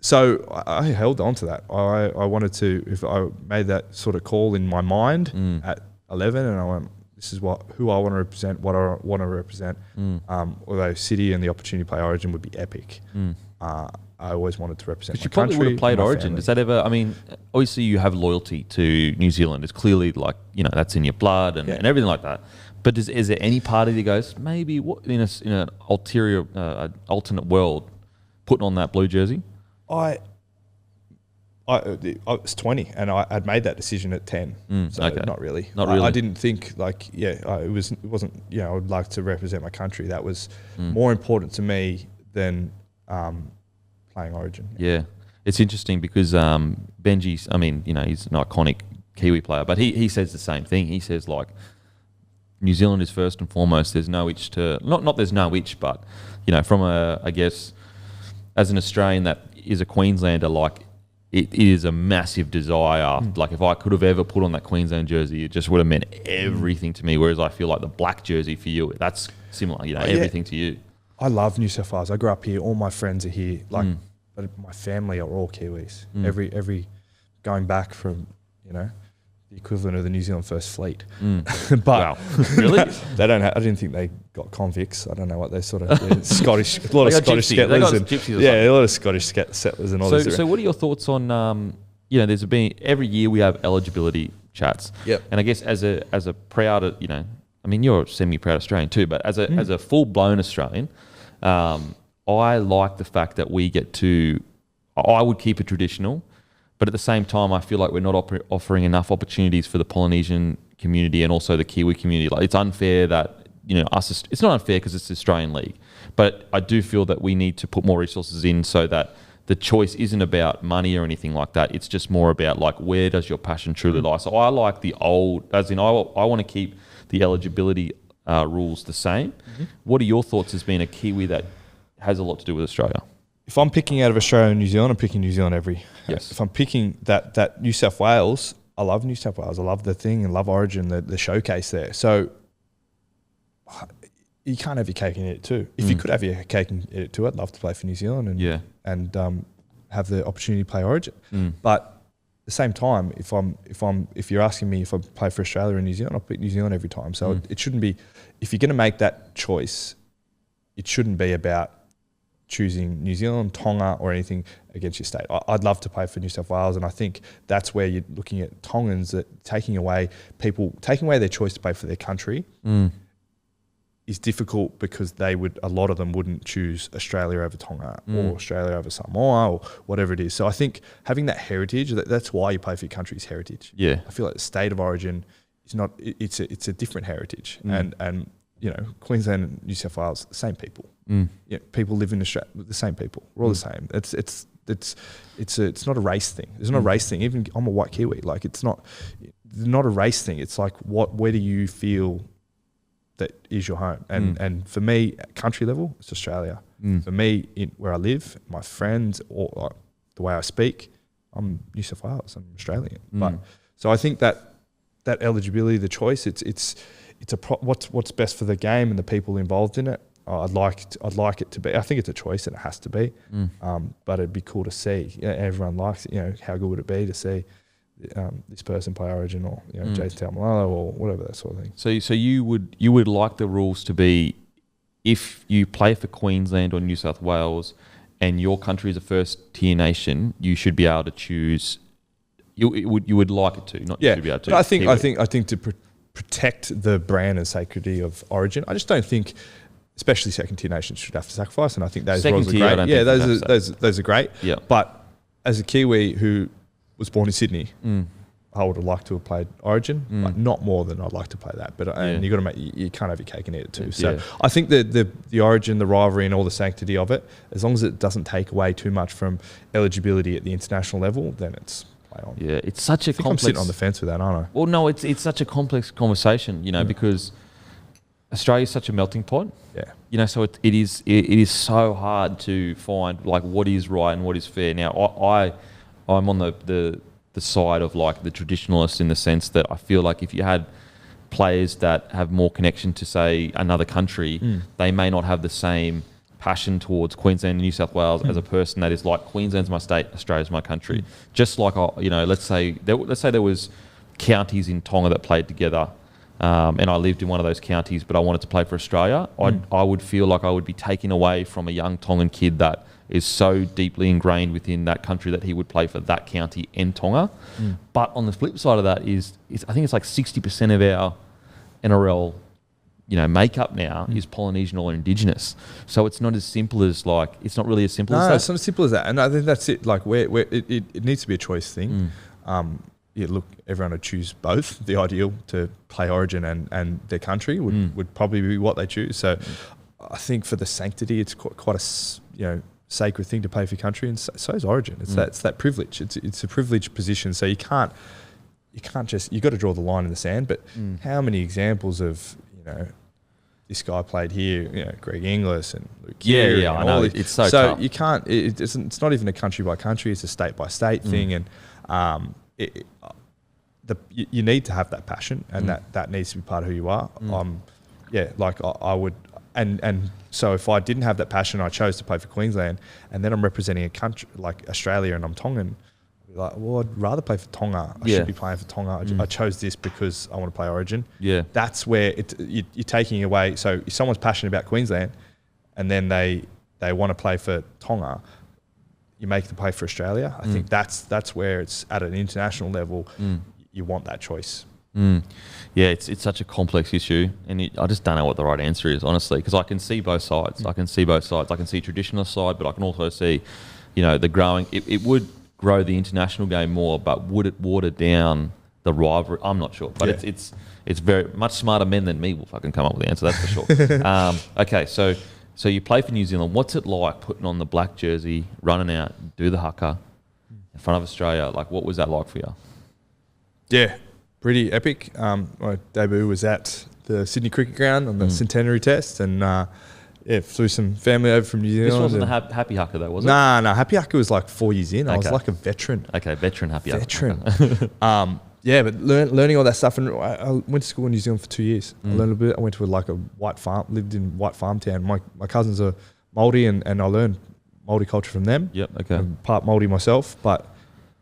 So I held on to that. I wanted to. If I made that sort of call in my mind at 11, and I went, this is who I want to represent, what I want to represent. Although City and the opportunity to play Origin would be epic. I always wanted to represent my country. You probably would have played Origin. Does that ever? I mean, obviously you have loyalty to New Zealand. It's clearly like that's in your blood and everything like that. But is there any part of you goes maybe in an ulterior alternate world putting on that blue jersey? I was 20 and I had made that decision at 10. So not really. I didn't think it wasn't. I would like to represent my country. That was more important to me than. Playing Origin. Yeah. It's interesting because Benji's, I mean, he's an iconic Kiwi player, but he says the same thing. He says, like, New Zealand is first and foremost. There's no itch to, not there's no itch, but, from I guess, as an Australian that is a Queenslander, like, it is a massive desire. Like if I could have ever put on that Queensland jersey, it just would have meant everything to me. Whereas I feel like the black jersey for you, that's similar, you know, everything to you. I love New South Wales. I grew up here. All my friends are here. Like, but my family are all Kiwis. Every going back from, you know, the equivalent of the New Zealand First Fleet. But wow, really? They don't. I didn't think they got convicts. I don't know what they sort of Scottish. A lot of Scottish settlers and a lot of Scottish settlers and all this. So, what are your thoughts on? You know, there's been every year we have eligibility chats. Yep. And I guess as a proud, you know, I mean, you're a semi-proud Australian too, but as a full-blown Australian, I like the fact that we get to. I would keep it traditional. But at the same time, I feel like we're not offering enough opportunities for the Polynesian community and also the Kiwi community. Like, it's unfair that, you know, it's not unfair because it's the Australian league, but I do feel that we need to put more resources in so that the choice isn't about money or anything like that. It's just more about, like, where does your passion truly lie? So I like the old, as in I want to keep the eligibility rules the same. What are your thoughts as being a Kiwi that has a lot to do with Australia? If I'm picking out of Australia and New Zealand, I'm picking New Zealand Yes. If I'm picking that New South Wales, I love New South Wales. I love the thing and love Origin, the showcase there. So you can't have your cake and eat it too. If you could have your cake and eat it too, I'd love to play for New Zealand and have the opportunity to play Origin. But at the same time, if you're asking me if I play for Australia or New Zealand, I'll pick New Zealand every time. So it shouldn't be, if you're going to make that choice, it shouldn't be about choosing New Zealand, Tonga, or anything against your state. I'd love to play for New South Wales, and I think that's where you're looking at Tongans, that taking away their choice to play for their country is difficult, because a lot of them wouldn't choose Australia over Tonga or Australia over Samoa or whatever it is. So I think having that heritage, that's why you play for your country's heritage. Yeah, I feel like the state of origin is not. It's a different heritage, and you know, Queensland and New South Wales, same people. Yeah, people live in Australia, the same people. We're all the same. It's not a race thing. It's not a race thing. Even I'm a white Kiwi. Like, it's not a race thing. It's like, where do you feel that is your home? And for me, at country level, it's Australia. For me, where I live, my friends, or like the way I speak, I'm New South Wales. I'm Australian. But so I think that eligibility, the choice, it's what's best for the game and the people involved in it. I'd like it to be. I think it's a choice and it has to be. But it'd be cool to see. You know, everyone likes it. You know, how good would it be to see this person play Origin, or, you know, Jason Nightingale or whatever, that sort of thing. So you would like the rules to be, if you play for Queensland or New South Wales and your country is a first tier nation, you should be able to choose. You would like it to, not you should be able to. But I think to protect the brand and sacredity of Origin, I just don't think, especially second tier nations, should have to sacrifice, and I think those rules are great. Yeah, those are great. Yeah. But as a Kiwi who was born in Sydney, I would have liked to have played Origin, but not more than I'd like to play that. But and you can't have your cake and eat it too. So I think the Origin, the rivalry, and all the sanctity of it, as long as it doesn't take away too much from eligibility at the international level, then it's play on. Yeah, it's such a complex. I'm sitting on the fence with that, aren't I? Well, no, it's such a complex conversation, you know, because Australia is such a melting pot. Yeah. You know, so it is so hard to find, like, what is right and what is fair. Now, I'm on the side of, like, the traditionalist, in the sense that I feel like if you had players that have more connection to, say, another country, they may not have the same passion towards Queensland and New South Wales as a person that is like, Queensland's my state, Australia's my country. Just like, you know, let's say there was counties in Tonga that played together, and I lived in one of those counties, but I wanted to play for Australia. I would feel like I would be taken away from a young Tongan kid that is so deeply ingrained within that country that he would play for that county and Tonga. But on the flip side of that is I think it's like 60% of our NRL, you know, makeup now is Polynesian or Indigenous. So it's not as simple as, like, it's not really as simple as that. No, it's not as simple as that. And I think that's it. Like, it needs to be a choice thing. Yeah, look, everyone would choose both. The ideal to play Origin and their country would probably be what they choose. So I think for the sanctity, it's quite a sacred thing to play for your country, and so is Origin. It's that privilege. It's a privileged position. So you can't just, you got to draw the line in the sand. But how many examples of, you know, this guy played here, Greg Inglis and Luke Yeah, Keary yeah, and I know. all this. It's so tough. You can't. It's not even a country by country. It's a state by state thing, and you need to have that passion, and that needs to be part of who you are. I would, and so if I didn't have that passion, I chose to play for Queensland, and then I'm representing a country like Australia, and I'm Tongan. Like, well, I'd rather play for Tonga. I should be playing for Tonga. I chose this because I want to play Origin. Yeah, that's where you're taking away. So if someone's passionate about Queensland, and then they want to play for Tonga, you make them play for Australia. I think that's where it's at an international level. You want that choice. Yeah, it's such a complex issue, and I just don't know what the right answer is, honestly, because I can see both sides. I can see traditional side, but I can also see, the growing. It would grow the international game more, but would it water down the rivalry? I'm not sure, but it's very much smarter men than me will fucking come up with the answer. That's for sure. Okay, so you play for New Zealand. What's it like putting on the black jersey, running out, do the haka in front of Australia? Like, what was that like for you? Yeah, pretty epic. My debut was at the Sydney Cricket Ground on the Centenary Test, and flew some family over from New Zealand. This wasn't a happy haka though, was it? Nah, Happy Haka was like 4 years in. I was like a veteran. Okay, veteran happy haka. Veteran. But learning all that stuff, and I went to school in New Zealand for 2 years. I learned a bit. I went to a white farm, lived in white farm town. My cousins are Māori, and I learned Māori culture from them. Yep. Okay. I'm part Māori myself, but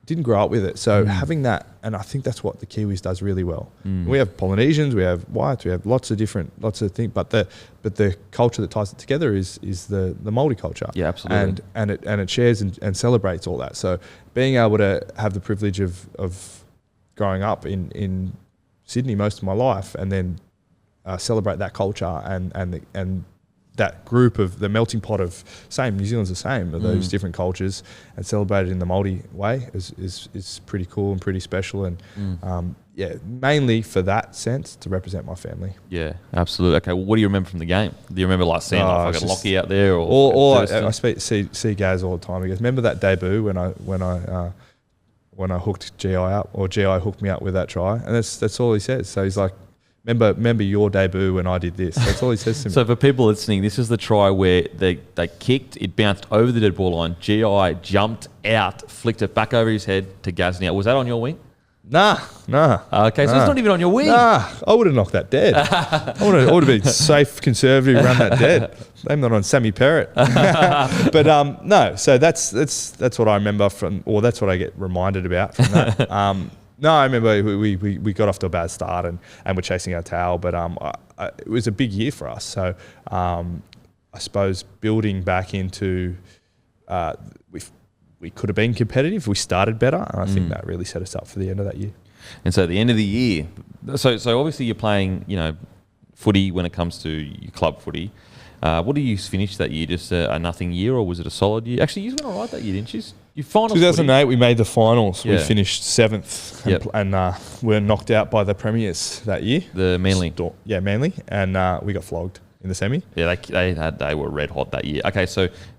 didn't grow up with it. So having that, and I think that's what the Kiwis does really well. We have Polynesians, we have whites, we have lots of things, but the culture that ties it together is the Māori culture. Yeah, absolutely. And it shares and celebrates all that. So being able to have the privilege of growing up in Sydney most of my life, and then celebrate that culture and that group of the melting pot of New Zealand's the same, of those different cultures, and celebrate it in the Māori way is pretty cool and pretty special. And mainly for that sense, to represent my family. Yeah, absolutely. Okay, well, what do you remember from the game? Do you remember seeing fucking Lockie out there? I see Gaz all the time. He goes, remember that debut when I hooked GI up, or GI hooked me up with that try? And that's all he says. So he's like, Remember your debut when I did this. That's all he says to me. So for people listening, this is the try where they kicked, it bounced over the dead ball line. GI jumped out, flicked it back over his head to Gazni. Was that on your wing? Nah. Okay, so it's not even on your wing. Nah, I would have knocked that dead. I would have been safe, conservative, run that dead. Blame that on Sammy Perrott. But no, so that's what I remember from, or that's what I get reminded about from that. No, I remember we got off to a bad start and we're chasing our tail, but it was a big year for us. So I suppose building back into we could have been competitive. We started better, and I think that really set us up for the end of that year. And so at the end of the year, so obviously you're playing, footy when it comes to your club footy. What did you finish that year? Just a nothing year, or was it a solid year? Actually, you went all right that year, didn't you? You finals 2008, footy. we made the finals. Yeah. We finished 7th and were knocked out by the premiers that year. The Manly. Manly. And we got flogged in the semi. Yeah, they were red hot that year. Okay,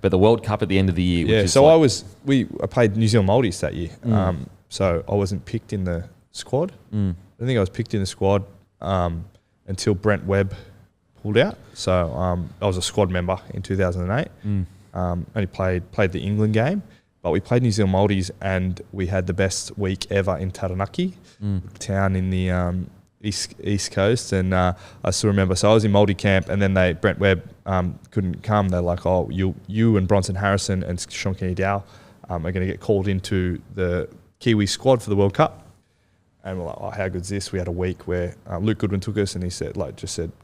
but the World Cup at the end of the year. Yeah, so I played New Zealand Maldives that year. So I wasn't picked in the squad. I don't think I was picked in the squad until Brent Webb pulled out. So I was a squad member in 2008. Only played the England game. But we played New Zealand Maldives, and we had the best week ever in Taranaki, town in the east coast. And I still remember. So I was in Maldi camp, and then Brent Webb couldn't come. They're like, "Oh, you and Bronson Harrison and Sean Kenny Dow are going to get called into the Kiwi squad for the World Cup." And we're like, "Oh, how good's this?" We had a week where Luke Goodwin took us, and he said,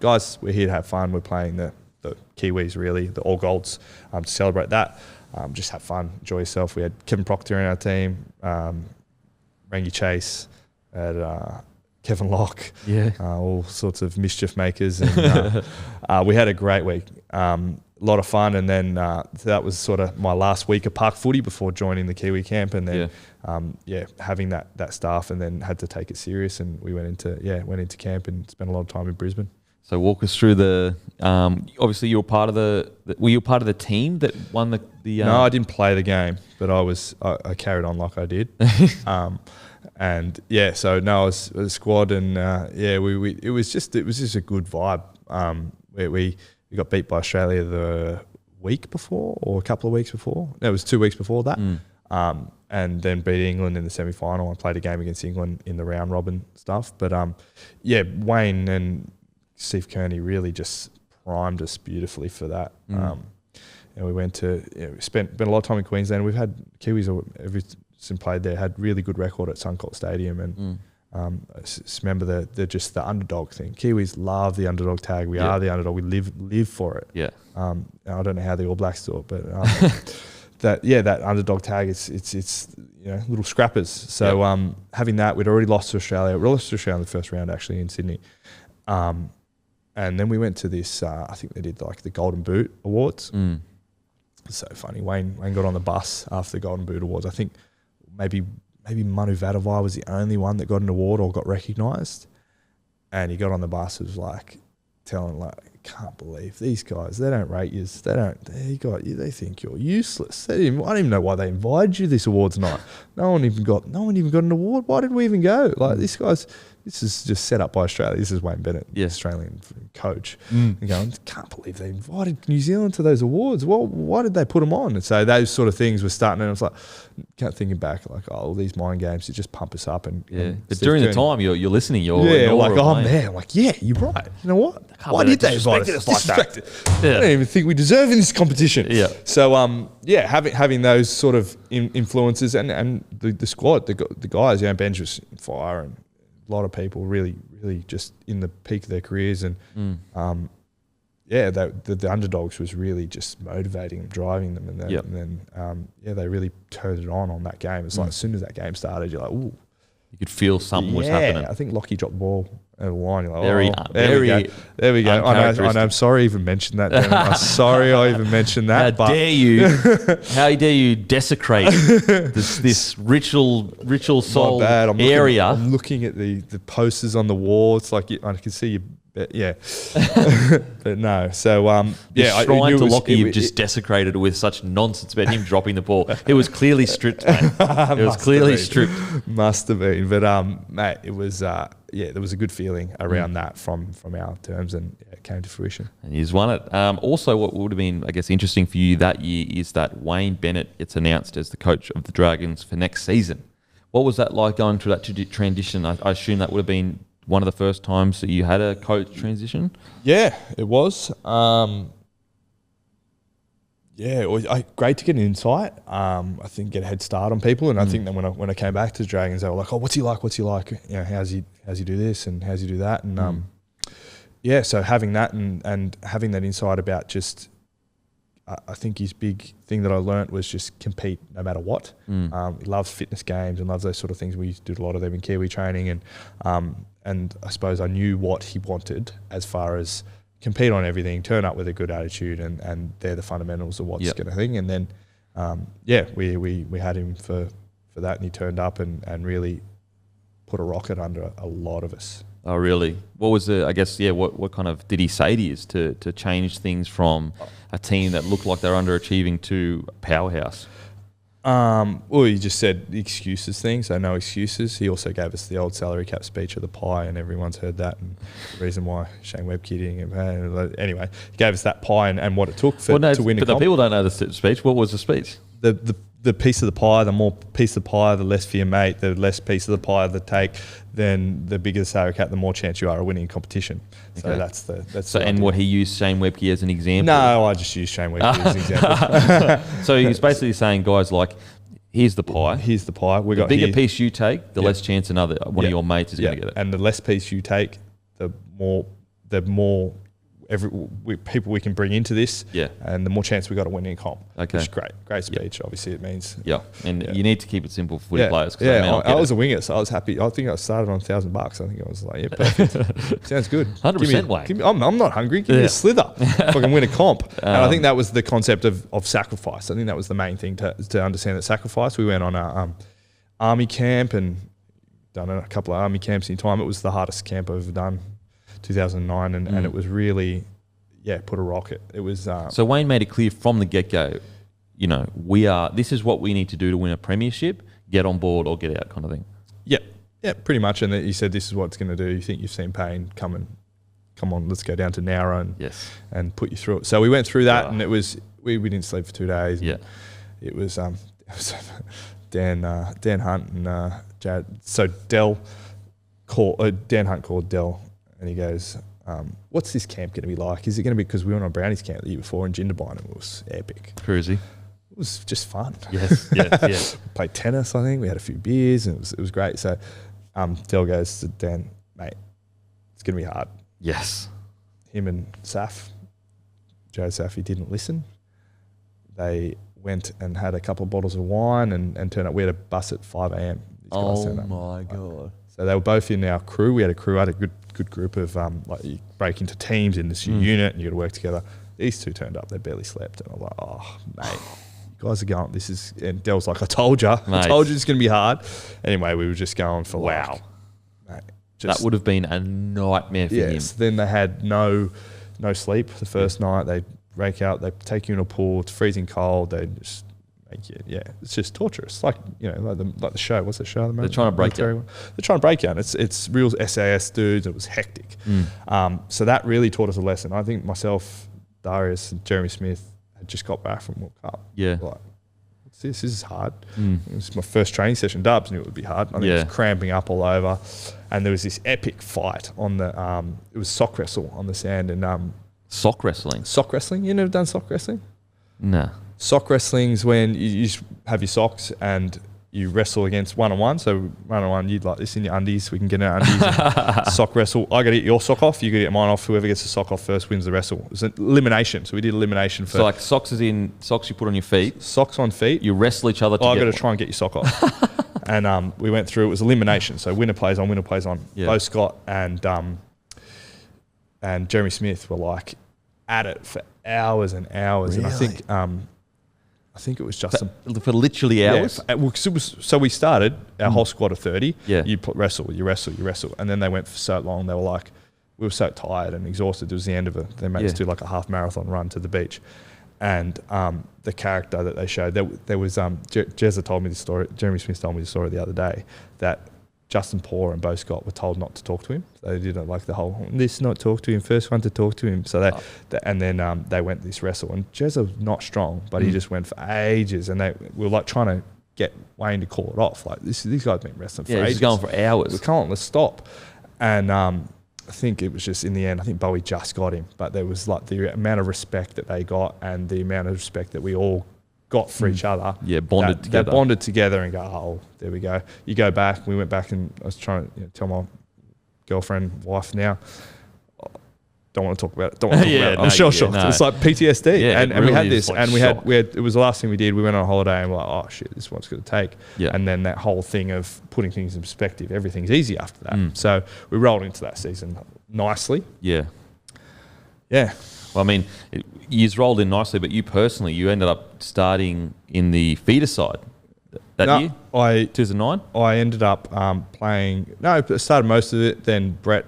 "Guys, we're here to have fun. We're playing the Kiwis, really, the All Golds, to celebrate that." Just have fun, enjoy yourself. We had Kevin Proctor in our team, Rangi Chase, had Kevin Locke, all sorts of mischief makers. And we had a great week, a lot of fun. And then that was sort of my last week of park footy before joining the Kiwi camp. And then, having that staff, and then had to take it serious. And we went into camp and spent a lot of time in Brisbane. So walk us through the. Obviously, you were part of were you part of the team that won the? No, I didn't play the game, but I carried on like I did. So no, I was a squad, and it was just a good vibe. we got beat by Australia the week before or a couple of weeks before. No, it was 2 weeks before that. And then beat England in the semi-final. I played a game against England in the round robin stuff. But Wayne and Steve Kearney really just primed us beautifully for that. And we went to spent a lot of time in Queensland. We've had Kiwis ever since played there, had really good record at Suncorp Stadium, and I just remember the underdog thing. Kiwis love the underdog tag. We are the underdog. We live for it. Yeah. I don't know how the All Blacks do it, but that underdog tag, it's little scrappers. So having that, we'd already lost to Australia. We lost to Australia in the first round actually in Sydney. And then we went to this. I think they did like the Golden Boot Awards. So funny. Wayne got on the bus after the Golden Boot Awards. I think maybe Manu Vatuvai was the only one that got an award or got recognised. And he got on the bus. It was like telling like, I can't believe these guys. They don't rate you. They think you're useless. I don't even know why they invited you to this awards night. No one even got an award. Why did we even go? Like these guys. This is just set up by Australia. This is Wayne Bennett, the Australian coach. And going, can't believe they invited New Zealand to those awards. Well, why did they put them on? And so those sort of things were starting, and I was like, kept thinking back, like, all these mind games, it just pump us up. And but during the time, you're listening. You're like, oh man, I'm like, yeah, you're right. You know what? Why did they invite us like that? I don't even think we deserve in this competition. Yeah. So having those sort of influences and the squad, the guys, Ben's was fire, and a lot of people really just in the peak of their careers, and the underdogs was really just motivating them, driving them, and then they really turned it on that game. It's like as soon as that game started, you're like, ooh, you could feel something was happening. I think Lockie dropped the ball over the line. You're like, there we go. I know. I'm sorry I even mentioned that. I'm sorry I even mentioned that. How dare you desecrate this ritual soul area? I'm looking at the posters on the wall. It's like I can see you. But no. So the shrine to Lockie, you've just desecrated with such nonsense about him dropping the ball. It was clearly stripped, mate. It was clearly stripped. Must have been, but mate, it was there was a good feeling around that from our terms, and it came to fruition. And he's won it. Also, what would have been, I guess, interesting for you that year is that Wayne Bennett gets announced as the coach of the Dragons for next season. What was that like going through that transition? I assume that would have been one of the first times that you had a coach transition? Yeah, it was. Great to get an insight. I think get a head start on people, and I think that when I came back to the Dragons, they were like, "Oh, what's he like? What's he like? How's he do this and how's he do that?" And so having that and having that insight about just, I think his big thing that I learnt was just compete no matter what. He loves fitness games and loves those sort of things. We used to do a lot of them in Kiwi training, and I suppose I knew what he wanted as far as compete on everything, turn up with a good attitude, and they're the fundamentals of what's going to thing. And then, we had him for that, and he turned up and really put a rocket under a lot of us. Oh, really? What was what kind of did he say to you to change things from a team that looked like they're underachieving to a powerhouse? Well, he just said the excuses thing, so no excuses. He also gave us the old salary cap speech of the pie, and everyone's heard that, and the reason why Shane Webb kidding. Anyway, he gave us that pie and what it took to win a comp. But the people don't know the speech. What was the speech? The piece of the pie, the more piece of the pie, the less for your mate, the less piece of the pie the take, then the bigger the salary cap, the more chance you are of winning a competition. So that's what he used Shane Webke as an example? No, I just used Shane Webke as an example. So he's basically saying, guys, like, here's the pie. Here's the pie. The bigger piece you take, the less chance one of your mates is going to get it. And the less piece you take, the more people we can bring into this, and the more chance we got to win in comp. Okay, which is great speech. Obviously, it means you need to keep it simple for footy players. I was a winger, so I was happy. I think I started on $1,000. I think I was like, perfect. Sounds good. 100% Wayne. I'm not hungry. Give me a slither if I can win a comp. And I think that was the concept of sacrifice. I think that was the main thing to understand that sacrifice. We went on a army camp and done a couple of army camps in time. It was the hardest camp I've ever done. 2009, and it was really, put a rocket. It was. So Wayne made it clear from the get-go, this is what we need to do to win a premiership, get on board or get out kind of thing. Yeah, pretty much. And he said, this is what it's going to do. You think you've seen pain, come come on, let's go down to Nowra Yes. and put you through it. So we went through that, and it was we didn't sleep for 2 days. Yeah. It was Dan Hunt and Jared. So Dan Hunt called Dell, and he goes, what's this camp going to be like? Is it going to be, because we went on Brownies camp the year before in Jindabyne, and it was epic. Cruisy. It was just fun. Yes. We played tennis, I think. We had a few beers, and it was great. So Dell goes to Dan, mate, it's going to be hard. Yes. Him and Joe Safi didn't listen. They went and had a couple of bottles of wine and turned up. We had a bus at 5 a.m. Oh my God. So they were both in our crew. We had a crew. I had a good group of like, you break into teams in this unit and you got to work together. These two turned up. They barely slept, and I was like, oh mate, you guys are going. This is. And Dell's like, I told you it's going to be hard. Anyway, we were just going for mate. That would have been a nightmare for him. Yes. Then they had no sleep the first night. They rake out. They take you in a pool. It's freezing cold. They just make you. Yeah, it's just torturous. Like like the show. What's the show? They're trying to break you. They're trying to break you. It's real SAS dudes. It was hectic. So that really taught us a lesson. I think myself, Darius, and Jeremy Smith had just got back from World Cup. Yeah. Like, what's this? This is hard. It was my first training session. Dubs knew it would be hard. I think it was cramping up all over. And there was this epic fight on the, it was sock wrestle on the sand. And sock wrestling? Sock wrestling? You never done sock wrestling? No. Sock wrestling's when you just have your socks and you wrestle against one-on-one. So one-on-one, you'd like this in your undies. We can get in our undies. Sock wrestle. I got to get your sock off. You got to get mine off. Whoever gets the sock off first wins the wrestle. It was an elimination. So we did elimination for. So like socks is in socks you put on your feet. Socks on feet. You wrestle each other. I got to try and get your sock off. And we went through. It was elimination. So winner plays on. Winner plays on. Yeah. Bo Scott and Jeremy Smith were like at it for hours and hours. Really? And I think it was just for literally hours. Yeah, so we started our whole squad of 30. Yeah, you wrestle, and then they went for so long. They were like, we were so tired and exhausted. It was the end of it. They made us do like a half marathon run to the beach, and the character that they showed, there was Jezza told me the story. Jeremy Smith told me the story the other day that Justin Paul and Bo Scott were told not to talk to him. They didn't like the whole, this not talk to him, first one to talk to him. So and then they went this wrestle, and Jezza was not strong, but he just went for ages, and they were like trying to get Wayne to call it off. Like these guys been wrestling for ages. He's going for hours. We can't, let's stop. And I think it was just in the end, I think Bowie just got him, but there was like the amount of respect that they got and the amount of respect that we all got for each other. Yeah, bonded together. They bonded together and go, oh, there we go. You go back. We went back, and I was trying to tell my girlfriend, wife now, don't want to talk about it. Don't want to talk about it. I'm shell shocked. It's like PTSD. Yeah, and we had this, like, and we had it was the last thing we did. We went on a holiday and we're like, oh shit, this is what it's going to take. Yeah. And then that whole thing of putting things in perspective, everything's easy after that. So we rolled into that season nicely. Yeah. Yeah. Well, I mean, you rolled in nicely, but you personally, you ended up starting in the feeder side that year? 2009? I ended up playing... No, I started most of it. Then Brett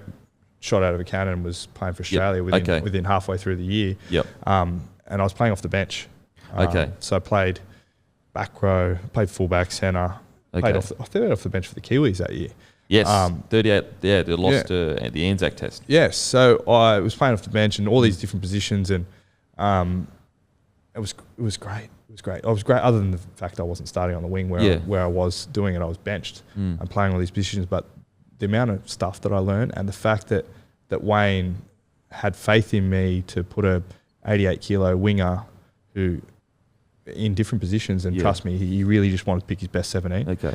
shot out of a cannon and was playing for Australia within halfway through the year. Yep. And I was playing off the bench. So I played back row, played fullback, centre. I played off the bench for the Kiwis that year. Yes, 38. Yeah, they lost the Anzac Test. Yes, so I was playing off the bench in all these different positions, and it was great. It was great. I was great, other than the fact I wasn't starting on the wing where I was doing it. I was benched and playing all these positions, but the amount of stuff that I learned and the fact that Wayne had faith in me to put a 88 kilo winger who in different positions, and trust me, he really just wanted to pick his best 17. Okay.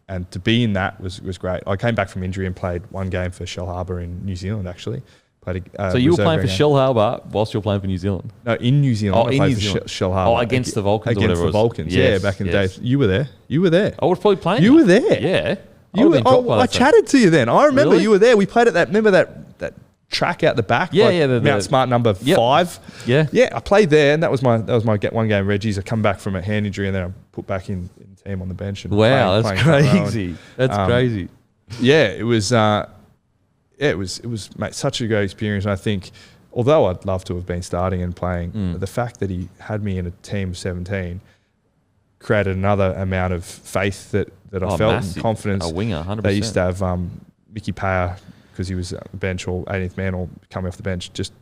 And to be in that was great. I came back from injury and played one game for Shell Harbour in New Zealand, actually. So you were playing for Shell Harbour whilst you were playing for New Zealand? No, in New Zealand. I played for Shell Harbour. Oh, against the Vulcans. Against the Vulcans, back in the day. You were there. I was probably playing. You were there. Yeah. I chatted to you then. I remember you were there. We played at that. Remember that track out the back? Mount Smart number 5. Yeah. Yeah, I played there, and that was my one game Reggie's. I come back from a hand injury, and then I put back in team on the bench. And that's crazy. That's crazy. Yeah, it was. It was mate, such a great experience. And I think, although I'd love to have been starting and playing, the fact that he had me in a team of 17 created another amount of faith that I felt, massive. and confidence. A winger, 100%. They used to have Mickey Payer because he was bench or 18th man or coming off the bench, just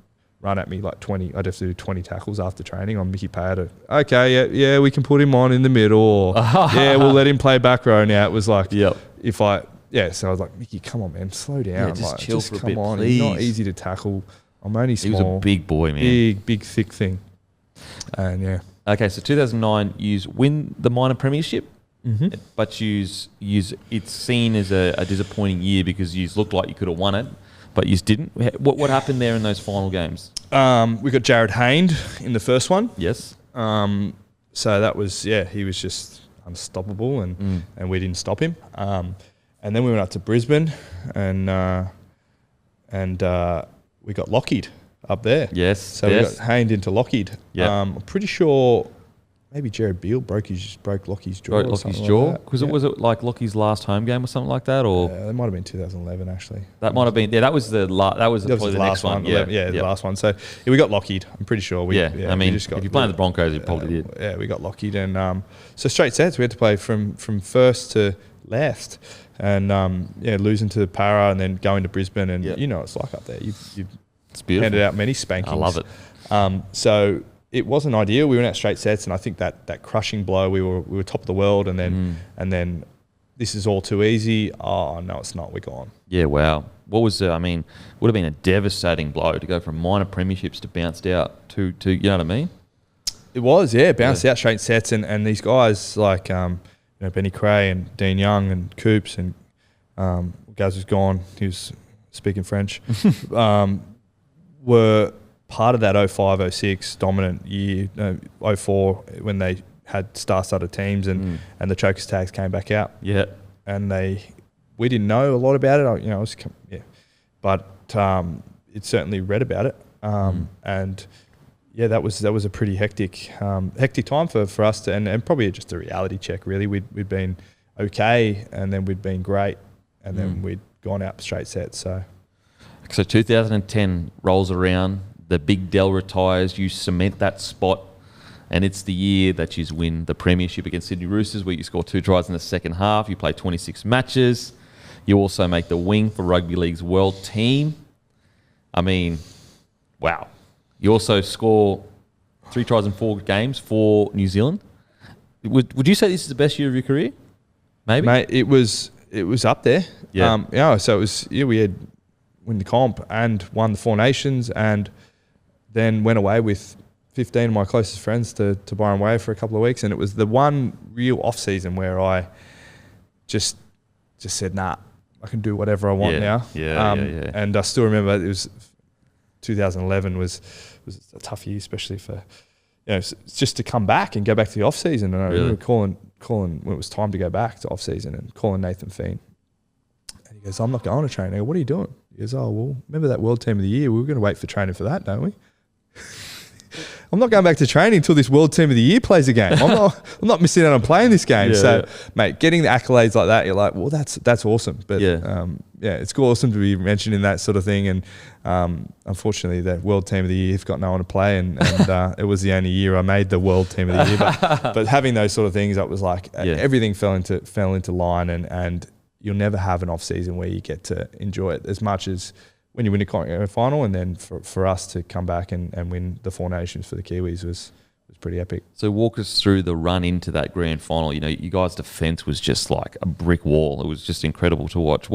run at me like 20. I'd have to do 20 tackles after training on Mickey Payer. Okay, yeah, we can put him on in the middle. Or, yeah, we'll let him play back row now. It was like, so I was like, Mickey, come on, man, slow down. Yeah, just chill for a bit, on. please. He's not easy to tackle. I'm only small. He was a big boy, man. Big, thick thing. And yeah. Okay, so 2009, you win the minor premiership, but it's seen as a disappointing year because you looked like you could have won it, but you didn't. What happened there in those final games? We got Jared Hayne in the first one. Yes. So that was, he was just unstoppable, and we didn't stop him. And then we went up to Brisbane, and we got Lockheed up there. Yes. So we got Hayne into Lockheed. Yeah. I'm pretty sure maybe Jared Beale broke Lockheed's jaw. Broke Lockheed's jaw? Because was it like Lockheed's last home game or something like that? Or that might have been 2011 actually. That might have been. Yeah, that was probably the next one. The last one. So we got Lockheed. I'm pretty sure. I mean, if you're playing the Broncos, you probably did. Yeah, we got Lockheed, and so straight sets. We had to play from first to last, and losing to Para and then going to Brisbane, and you know what it's like up there. You've it's beautiful. Handed out many spankings. I love it. So it wasn't ideal. We went out straight sets, and I think that crushing blow. We were top of the world, and then this is all too easy. Oh no, it's not. We're gone. Yeah, wow. What was would have been a devastating blow to go from minor premierships to bounced out to you know what I mean? It was, bounced out straight sets, and these guys like Benny Cray and Dean Young and Coops and Gaz was gone. He was speaking French. Were part of that 05-06 dominant year, 04 when they had star-studded teams and the chokers tags came back out. Yeah, and we didn't know a lot about it. But it certainly read about it. And that was a pretty hectic time for us to, and probably just a reality check really. We'd been okay, and then we'd been great, and then we'd gone out straight sets. So 2010 rolls around, the Big Dell retires, you cement that spot, and it's the year that you win the premiership against Sydney Roosters, where you score 2 tries in the second half. You play 26 matches. You also make the wing for Rugby League's World Team. I mean, wow. You also score 3 tries in 4 games for New Zealand. Would you say this is the best year of your career? Maybe? Mate, it was up there. Yeah. So it was, we had win the comp and won the 4 Nations, and then went away with 15 of my closest friends to Byron Way for a couple of weeks. And it was the one real off season where I just said, nah, I can do whatever I want now. And I still remember it was 2011 was a tough year, especially for, just to come back and go back to the off season. And I remember calling when it was time to go back to off season and calling Nathan Feen. And he goes, I'm not going to train. I go, what are you doing? He goes, oh, well, remember that World Team of the Year? We were going to wait for training for that, don't we? I'm not going back to training until this World Team of the Year plays a game. I'm not missing out on playing this game. Mate, getting the accolades like that, you're like, well, that's awesome. But it's awesome to be mentioned in that sort of thing. And unfortunately, the World Team of the Year got no one to play, and it was the only year I made the World Team of the Year. But having those sort of things, it was like everything fell into line, and you'll never have an off season where you get to enjoy it as much as when you win a final, and then for us to come back and win the 4 Nations for the Kiwis was pretty epic. So walk us through the run into that grand final. You guys' defence was just like a brick wall. It was just incredible to watch.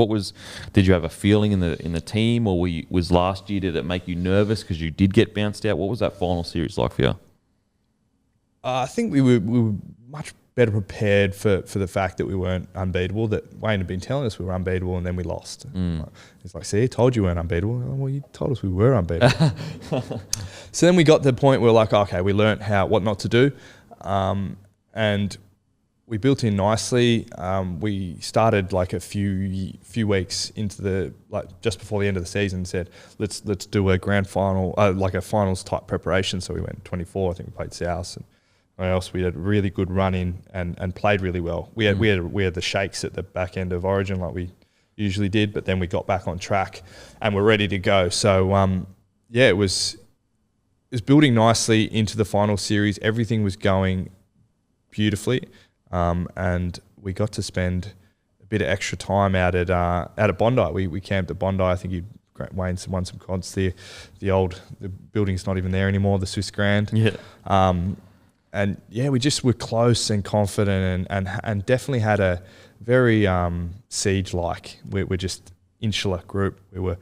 Did you have a feeling in the team, or was last year, did it make you nervous because you did get bounced out? What was that final series like for you? I think we were much better prepared for the fact that we weren't unbeatable, that Wayne had been telling us we were unbeatable, and then we lost. It's like, see, I told you we weren't unbeatable. Well, you told us we were unbeatable. So then we got to the point where like, okay, we learned what not to do. And we built in nicely. We started like a few weeks into just before the end of the season, said, let's do a grand final, like a finals type preparation. So we went 24, I think we played South, and else we had a really good run in and played really well. We had the shakes at the back end of Origin like we usually did, but then we got back on track and we're ready to go. So it was building nicely into the final series. Everything was going beautifully, and we got to spend a bit of extra time out at Bondi. We camped at Bondi. I think Wayne won some conts there. The building's not even there anymore, the Swiss Grand. Yeah. And yeah, we just were close and confident and definitely had a very siege-like. We're just insular group. We were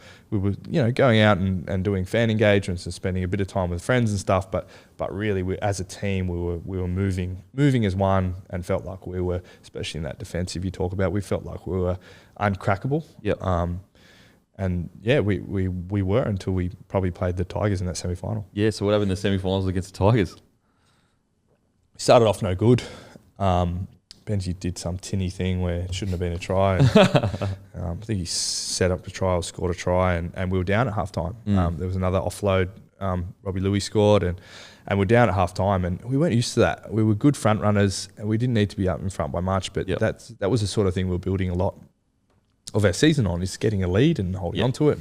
going out and doing fan engagements and spending a bit of time with friends and stuff. But really, as a team, we were moving as one, and felt like we were, especially in that defensive you talk about, we felt like we were uncrackable. Yep. And yeah, we were until we probably played the Tigers in that semi-final. Yeah. So what happened in the semi-finals against the Tigers? Started off no good. Benji did some tinny thing where it shouldn't have been a try. And, I think he set up a try or scored a try, and we were down at halftime. There was another offload. Robbie Louis scored, and we're down at halftime, and we weren't used to that. We were good front runners, and we didn't need to be up in front by much. But that was the sort of thing we were building a lot of our season on, is getting a lead and holding on to it.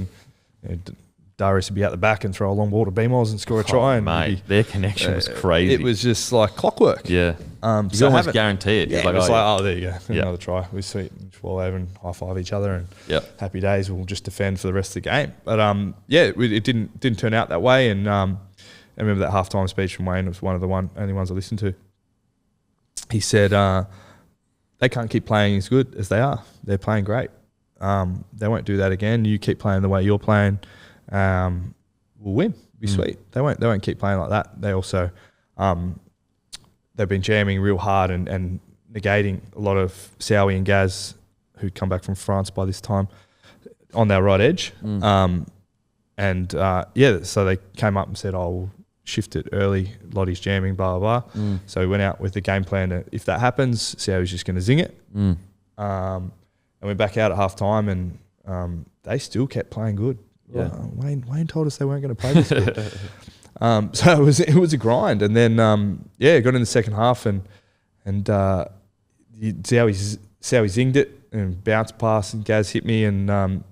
And Darius would be out the back and throw a long ball to Beamos and score a try. And mate, their connection was crazy. It was just like clockwork. Yeah. You so almost guarantee it. Yeah, like, it was like, there you go, another try. We sweet, fall over and high five each other, and happy days. We'll just defend for the rest of the game. But it didn't turn out that way. And I remember that halftime speech from Wayne. It was one of the only ones I listened to. He said, "They can't keep playing as good as they are. They're playing great. They won't do that again. You keep playing the way you're playing. We'll win. Be sweet. They won't keep playing like that. They also they've been jamming real hard and negating a lot of Sowie and Gaz, who'd come back from France by this time, on their right edge. So they came up and said, we'll shift it early. Lottie's jamming, blah, blah, blah. So we went out with the game plan that if that happens, Sowie's just going to zing it. And we're back out at half time, and they still kept playing good. Yeah. Wayne told us they weren't going to play this good. So it was a grind, and then got in the second half, and Sowie zinged it and bounced past, and Gaz hit me, and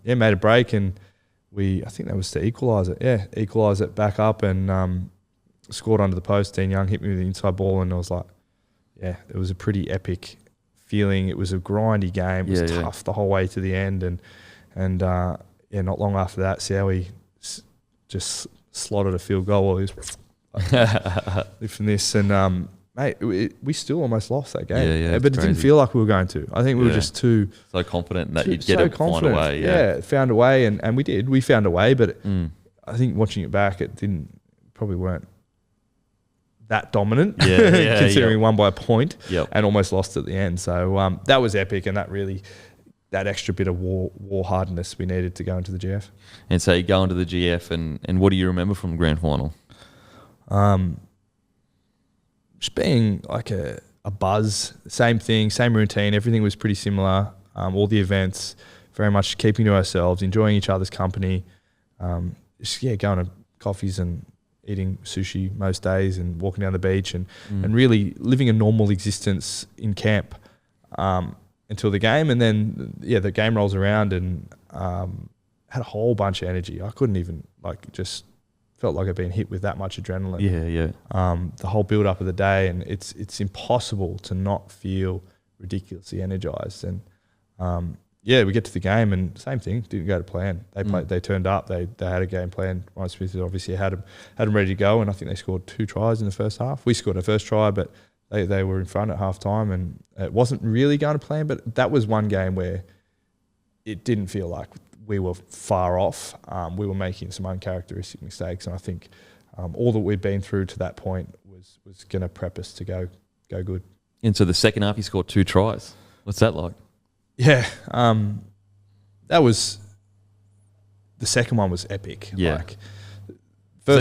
made a break, and I think that was to equalise it. Yeah, equalise it back up, and scored under the post. Dean Young hit me with the inside ball, and I was like, it was a pretty epic feeling. It was a grindy game. It was tough the whole way to the end, and not long after that, Sowie just slotted a field goal. He was lifting this, and mate, we still almost lost that game. But it didn't feel like we were going to. I think we were just too so confident that you'd get it, find a way. Found a way, and we did. We found a way, but I think watching it back, probably weren't that dominant. Considering won by a point and almost lost at the end. So that was epic, and that extra bit of war hardness we needed to go into the GF. And so you go into the GF, and what do you remember from the grand final? Just being like a buzz, same thing, same routine. Everything was pretty similar. All the events, very much keeping to ourselves, enjoying each other's company. Going to coffees and eating sushi most days, and walking down the beach, and really living a normal existence in camp. Until the game, and then the game rolls around, and had a whole bunch of energy. I couldn't even just felt like I'd been hit with that much adrenaline. The whole build up of the day, and it's impossible to not feel ridiculously energized. And we get to the game, and same thing, didn't go to plan. They played, they turned up, they had a game plan. Ryan Smith obviously had them ready to go, and I think they scored 2 tries in the first half. We scored our first try, but they were in front at half time, and it wasn't really going to plan, but that was one game where it didn't feel like we were far off. We were making some uncharacteristic mistakes, and I think all that we'd been through to that point was going to prep us to go good. And so the second half, you scored 2 tries. What's that like? Yeah, that was the second one was epic. Yeah. The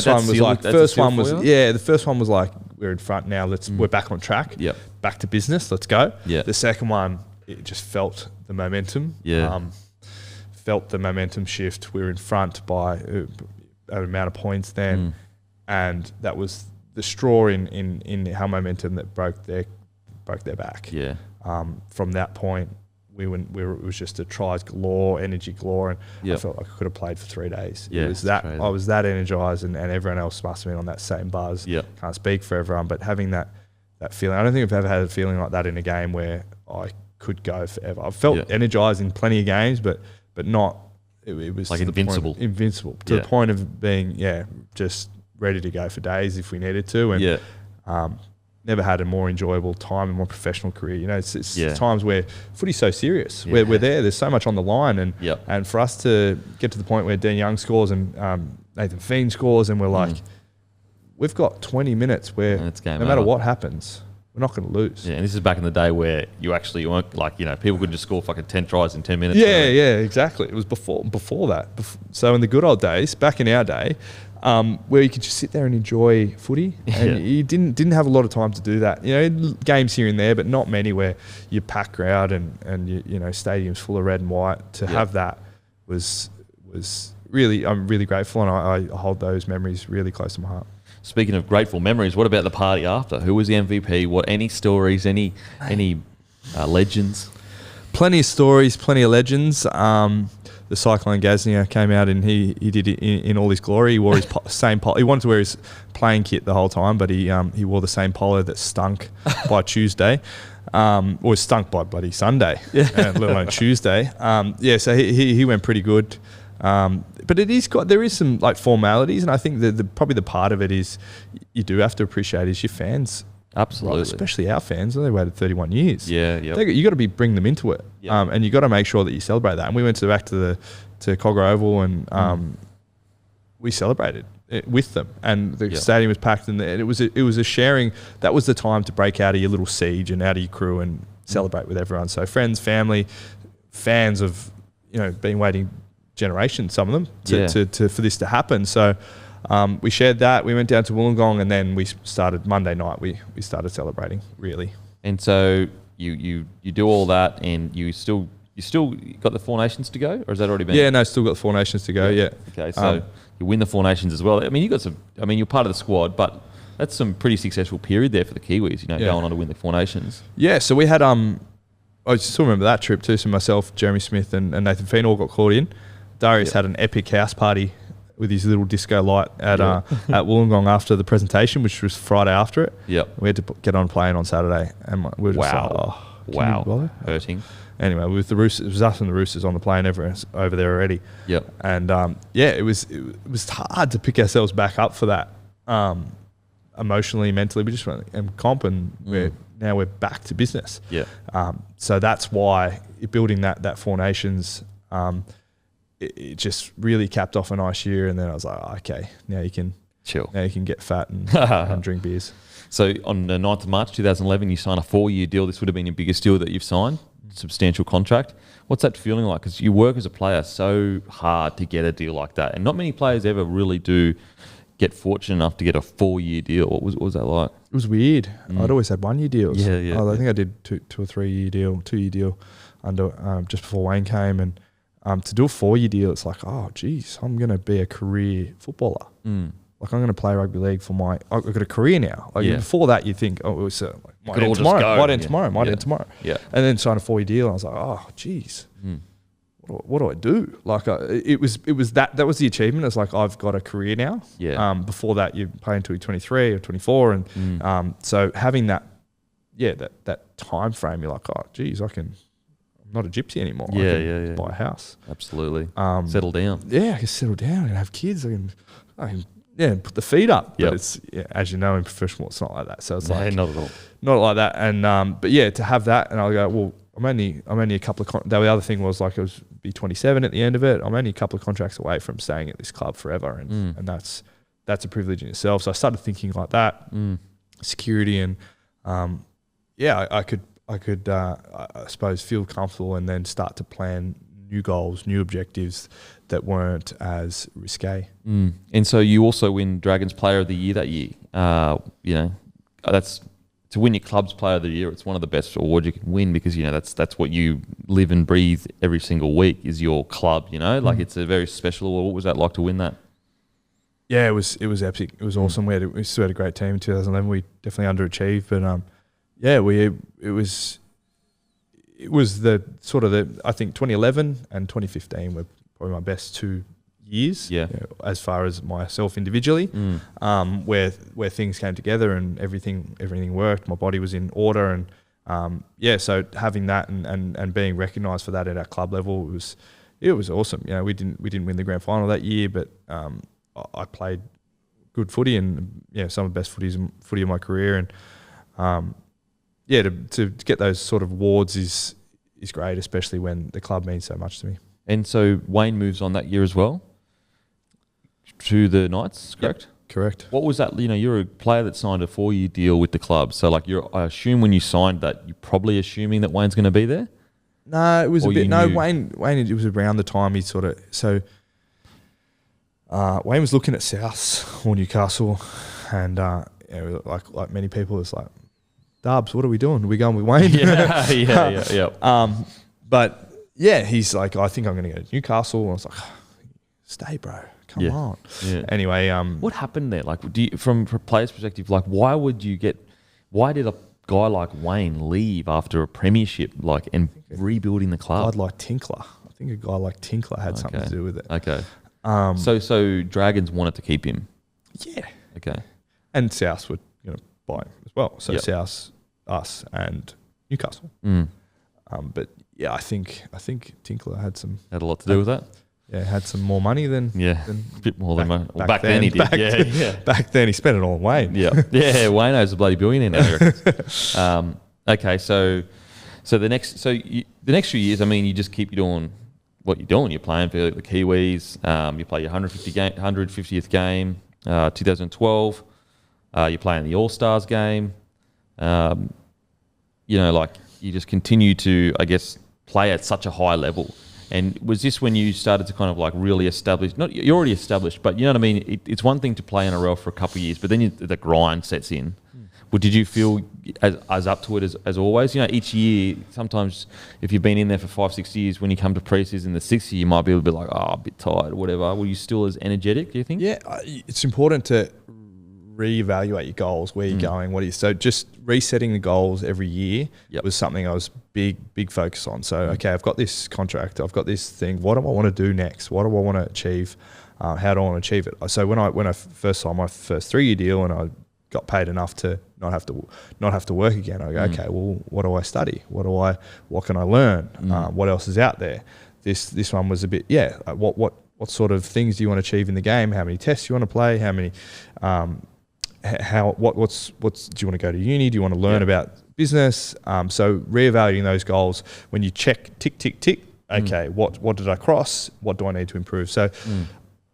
first one was like, we're in front now. We're back on track. Yep. Back to business. Let's go. Yeah. The second one, it just felt the momentum. Yeah. Felt the momentum shift. We were in front by an amount of points then, and that was the straw in our momentum that broke their back. Yeah. From that point, it was just a tries galore, energy galore, and I felt like I could have played for 3 days. Yeah, it was that crazy. I was that energized, and everyone else must have been on that same buzz. Yeah. Can't speak for everyone, but having that feeling, I don't think I've ever had a feeling like that in a game where I could go forever. I felt energized in plenty of games, but not. It was like invincible to the point of being just ready to go for days if we needed to, and never had a more enjoyable time in my professional career. You know, it's times where footy's so serious. We're there. There's so much on the line, and for us to get to the point where Dean Young scores and Nathan Fiend scores, and we're like, we've got 20 minutes where no matter what happens, we're not going to lose. Yeah, and this is back in the day where you actually weren't like, you know, people could just score fucking 10 tries in 10 minutes. Yeah, exactly. It was before that. So in the good old days, back in our day, where you could just sit there and enjoy footy, and you didn't have a lot of time to do that. You know, games here and there, but not many where you pack crowd and you know, stadiums full of red and white. To have that was really, I'm really grateful, and I hold those memories really close to my heart. Speaking of grateful memories, what about the party after? Who was the MVP? What, any stories? Any legends? Plenty of stories, plenty of legends. The Cyclone Gaznia came out and he did it in all his glory. He wore his same polo. He wanted to wear his playing kit the whole time, but he wore the same polo that stunk by Tuesday, or stunk by bloody Sunday, let alone Tuesday. So he went pretty good. But there is some like formalities, and I think probably the part of it is you do have to appreciate is your fans. Absolutely. Right, especially our fans. They waited 31 years. Yeah. You got to bring them into it. And you got to make sure that you celebrate that. And we went back to Cogra Oval, and we celebrated it with them. And the stadium was packed, and it was a sharing. That was the time to break out of your little siege and out of your crew and celebrate with everyone. So friends, family, fans of, you know, been waiting generations, some of them, for this to happen. So we shared that. We went down to Wollongong, and then we started Monday night. We started celebrating, really. And so you do all that, and you still got the Four Nations to go, or has that already been? Yeah, no, still got the Four Nations to go. Yeah. Okay, so you win the Four Nations as well. I mean, you're part of the squad, but that's some pretty successful period there for the Kiwis. You know, going on to win the Four Nations. Yeah. So we had I still remember that trip too. So myself, Jeremy Smith, and Nathan Fiend all got called in. Darius had an epic house party with his little disco light at Wollongong after the presentation, which was Friday after it. Yep. We had to get on a plane on Saturday, and we were just hurting. Anyway, with the Roosters, it was us and the Roosters on the plane over there already. Yep. And it was hard to pick ourselves back up for that, emotionally, mentally. We just went and comp, and we're back to business. Yeah. So that's why building that Four Nations. It just really capped off a nice year, and then I was like, okay, now you can chill. Now you can get fat and drink beers. So on the 9th of March 2011, you signed a 4-year deal. This would have been your biggest deal that you've signed, substantial contract. What's that feeling like? Because you work as a player so hard to get a deal like that, and not many players ever really do get fortunate enough to get a 4-year deal. What was that like? It was weird. I'd always had 1-year deals. Yeah. I think I did 2 or 3-year deal, 2-year deal under just before Wayne came, and to do a 4-year deal, it's like, oh, geez, I'm going to be a career footballer. Like, I'm going to play rugby league I've got a career now. Like, before that, you think, oh, it was might end tomorrow. Yeah. And then signed a 4-year deal, and I was like, oh, geez, what do I do? Like, it was that was the achievement. It's like, I've got a career now. Yeah. Before that, you play until you're 23 or 24, and so having that time frame, you're like, oh, geez, I'm not a gypsy anymore. I can buy a house. Absolutely. Settle down. Yeah, I can settle down and have kids. I can put the feet up. But it's, as you know, in professional, it's not like that. So it's like not at all. Not like that. And but to have that, and I'll go, well, I'm only a couple of. The other thing was like, I was be 27 at the end of it. I'm only a couple of contracts away from staying at this club forever, and that's a privilege in itself. So I started thinking like that, security, and I could, I suppose, feel comfortable and then start to plan new goals, new objectives that weren't as risque. And so you also win Dragons Player of the Year that year. You know, that's to win your club's Player of the Year. It's one of the best awards you can win because, you know, that's what you live and breathe every single week is your club. You know, like it's a very special award. What was that like to win that? Yeah, it was epic. It was awesome. We still had a great team in 2011. We definitely underachieved, but it was the sort of I think 2011 and 2015 were probably my best 2 years. Yeah. You know, as far as myself individually, where things came together and everything worked. My body was in order, and So having that and being recognised for that at our club level was awesome. You know, we didn't win the grand final that year, but I played good footy and some of the best footy of my career, and to get those sort of awards is great, especially when the club means so much to me. And so Wayne moves on that year as well to the Knights, correct? Yep, correct. What was that? You know, you're a player that signed a 4-year deal with the club. So, like, I assume when you signed that, you're probably assuming that Wayne's going to be there? No, it was Wayne, it was around the time he sort of... So, Wayne was looking at South or Newcastle, and like many people, it's like, Dubs, what are we doing? Are we going with Wayne? Yeah. But yeah, he's like, I think I'm going to go to Newcastle. And I was like, stay, bro. Come on. Yeah. Anyway, what happened there? Like, from a player's perspective, like, why did a guy like Wayne leave after a premiership, like, and rebuilding the club? A guy like Tinkler. I think a guy like Tinkler had something to do with it. Okay. So Dragons wanted to keep him. Yeah. Okay. And South would buy him as well. So South, us, and Newcastle. But yeah, I think Tinkler had a lot to do with that. Yeah, had some more money than a bit more than money. Back then he did. Back then he spent it all on Wayne. Yeah. Wayne's a bloody billionaire now. Okay, so the next few years, I mean, you just keep doing what you're doing. You're playing for the Kiwis. You play your 150th game. 2012. You're playing the All Stars game. You just continue to, I guess, play at such a high level. And was this when you started to kind of like really establish? You're already established, but you know what I mean. It's one thing to play NRL for a couple of years, but then the grind sets in. Well, did you feel as up to it as always? You know, each year, sometimes if you've been in there for 5-6 years, when you come to preseason, the 6th year, you might be a little bit like, a bit tired or whatever. Were you still as energetic, do you think? Yeah, it's important to reevaluate your goals, where you're going, so just resetting the goals every year was something I was big focus on. So, okay, I've got this contract, I've got this thing, what do I want to do next? What do I want to achieve? How do I want to achieve it? So when I first signed my first 3-year deal and I got paid enough to not have to work again, I go, okay, well, what do I study? What can I learn? What else is out there? This one was a bit, what sort of things do you want to achieve in the game? How many tests do you want to play? How many do you want to go to uni? Do you want to learn about business? So reevaluating those goals when you check tick, okay, what did I cross? What do I need to improve? So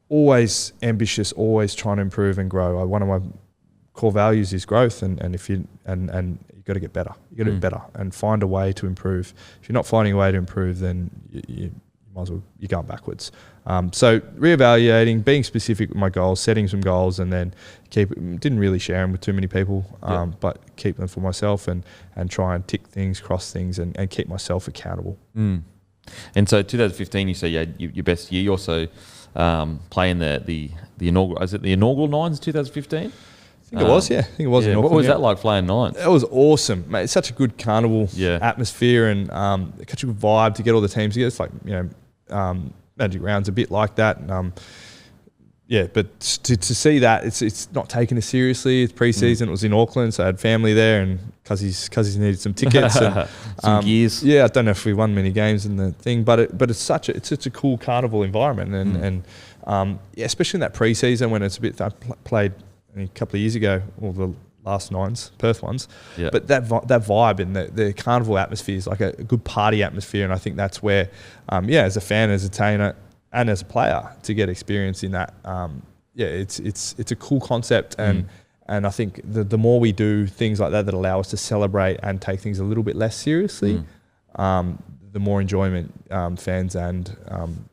always ambitious, always trying to improve and grow. One of my core values is growth, and you've got to get better. You got to get better and find a way to improve. If you're not finding a way to improve, then you might as well, you're going backwards. So reevaluating, being specific with my goals, setting some goals, and then didn't really share them with too many people, but keep them for myself and try and tick things, cross things, and keep myself accountable. And so 2015, you say you had your best year. You also playing the inaugural. Is it the inaugural Nines in 2015? I think it was, I think it was. What was that like playing Nines? It was awesome, mate. It's such a good carnival atmosphere and such a good vibe to get all the teams together. It's like, Magic Round's a bit like that. But to see that, it's not taken as seriously. It's preseason. It was in Auckland, so I had family there, and cousins needed some tickets and some gears. Yeah, I don't know if we won many games in the thing, but it's such a cool carnival environment, and especially in that preseason when it's a bit. I played a couple of years ago, all the last Nines, Perth ones. Yeah. But that vibe and the carnival atmosphere is like a good party atmosphere, and I think that's where, as a fan, as a trainer, and as a player, to get experience in that, it's a cool concept, and I think the more we do things like that allow us to celebrate and take things a little bit less seriously, the more enjoyment fans and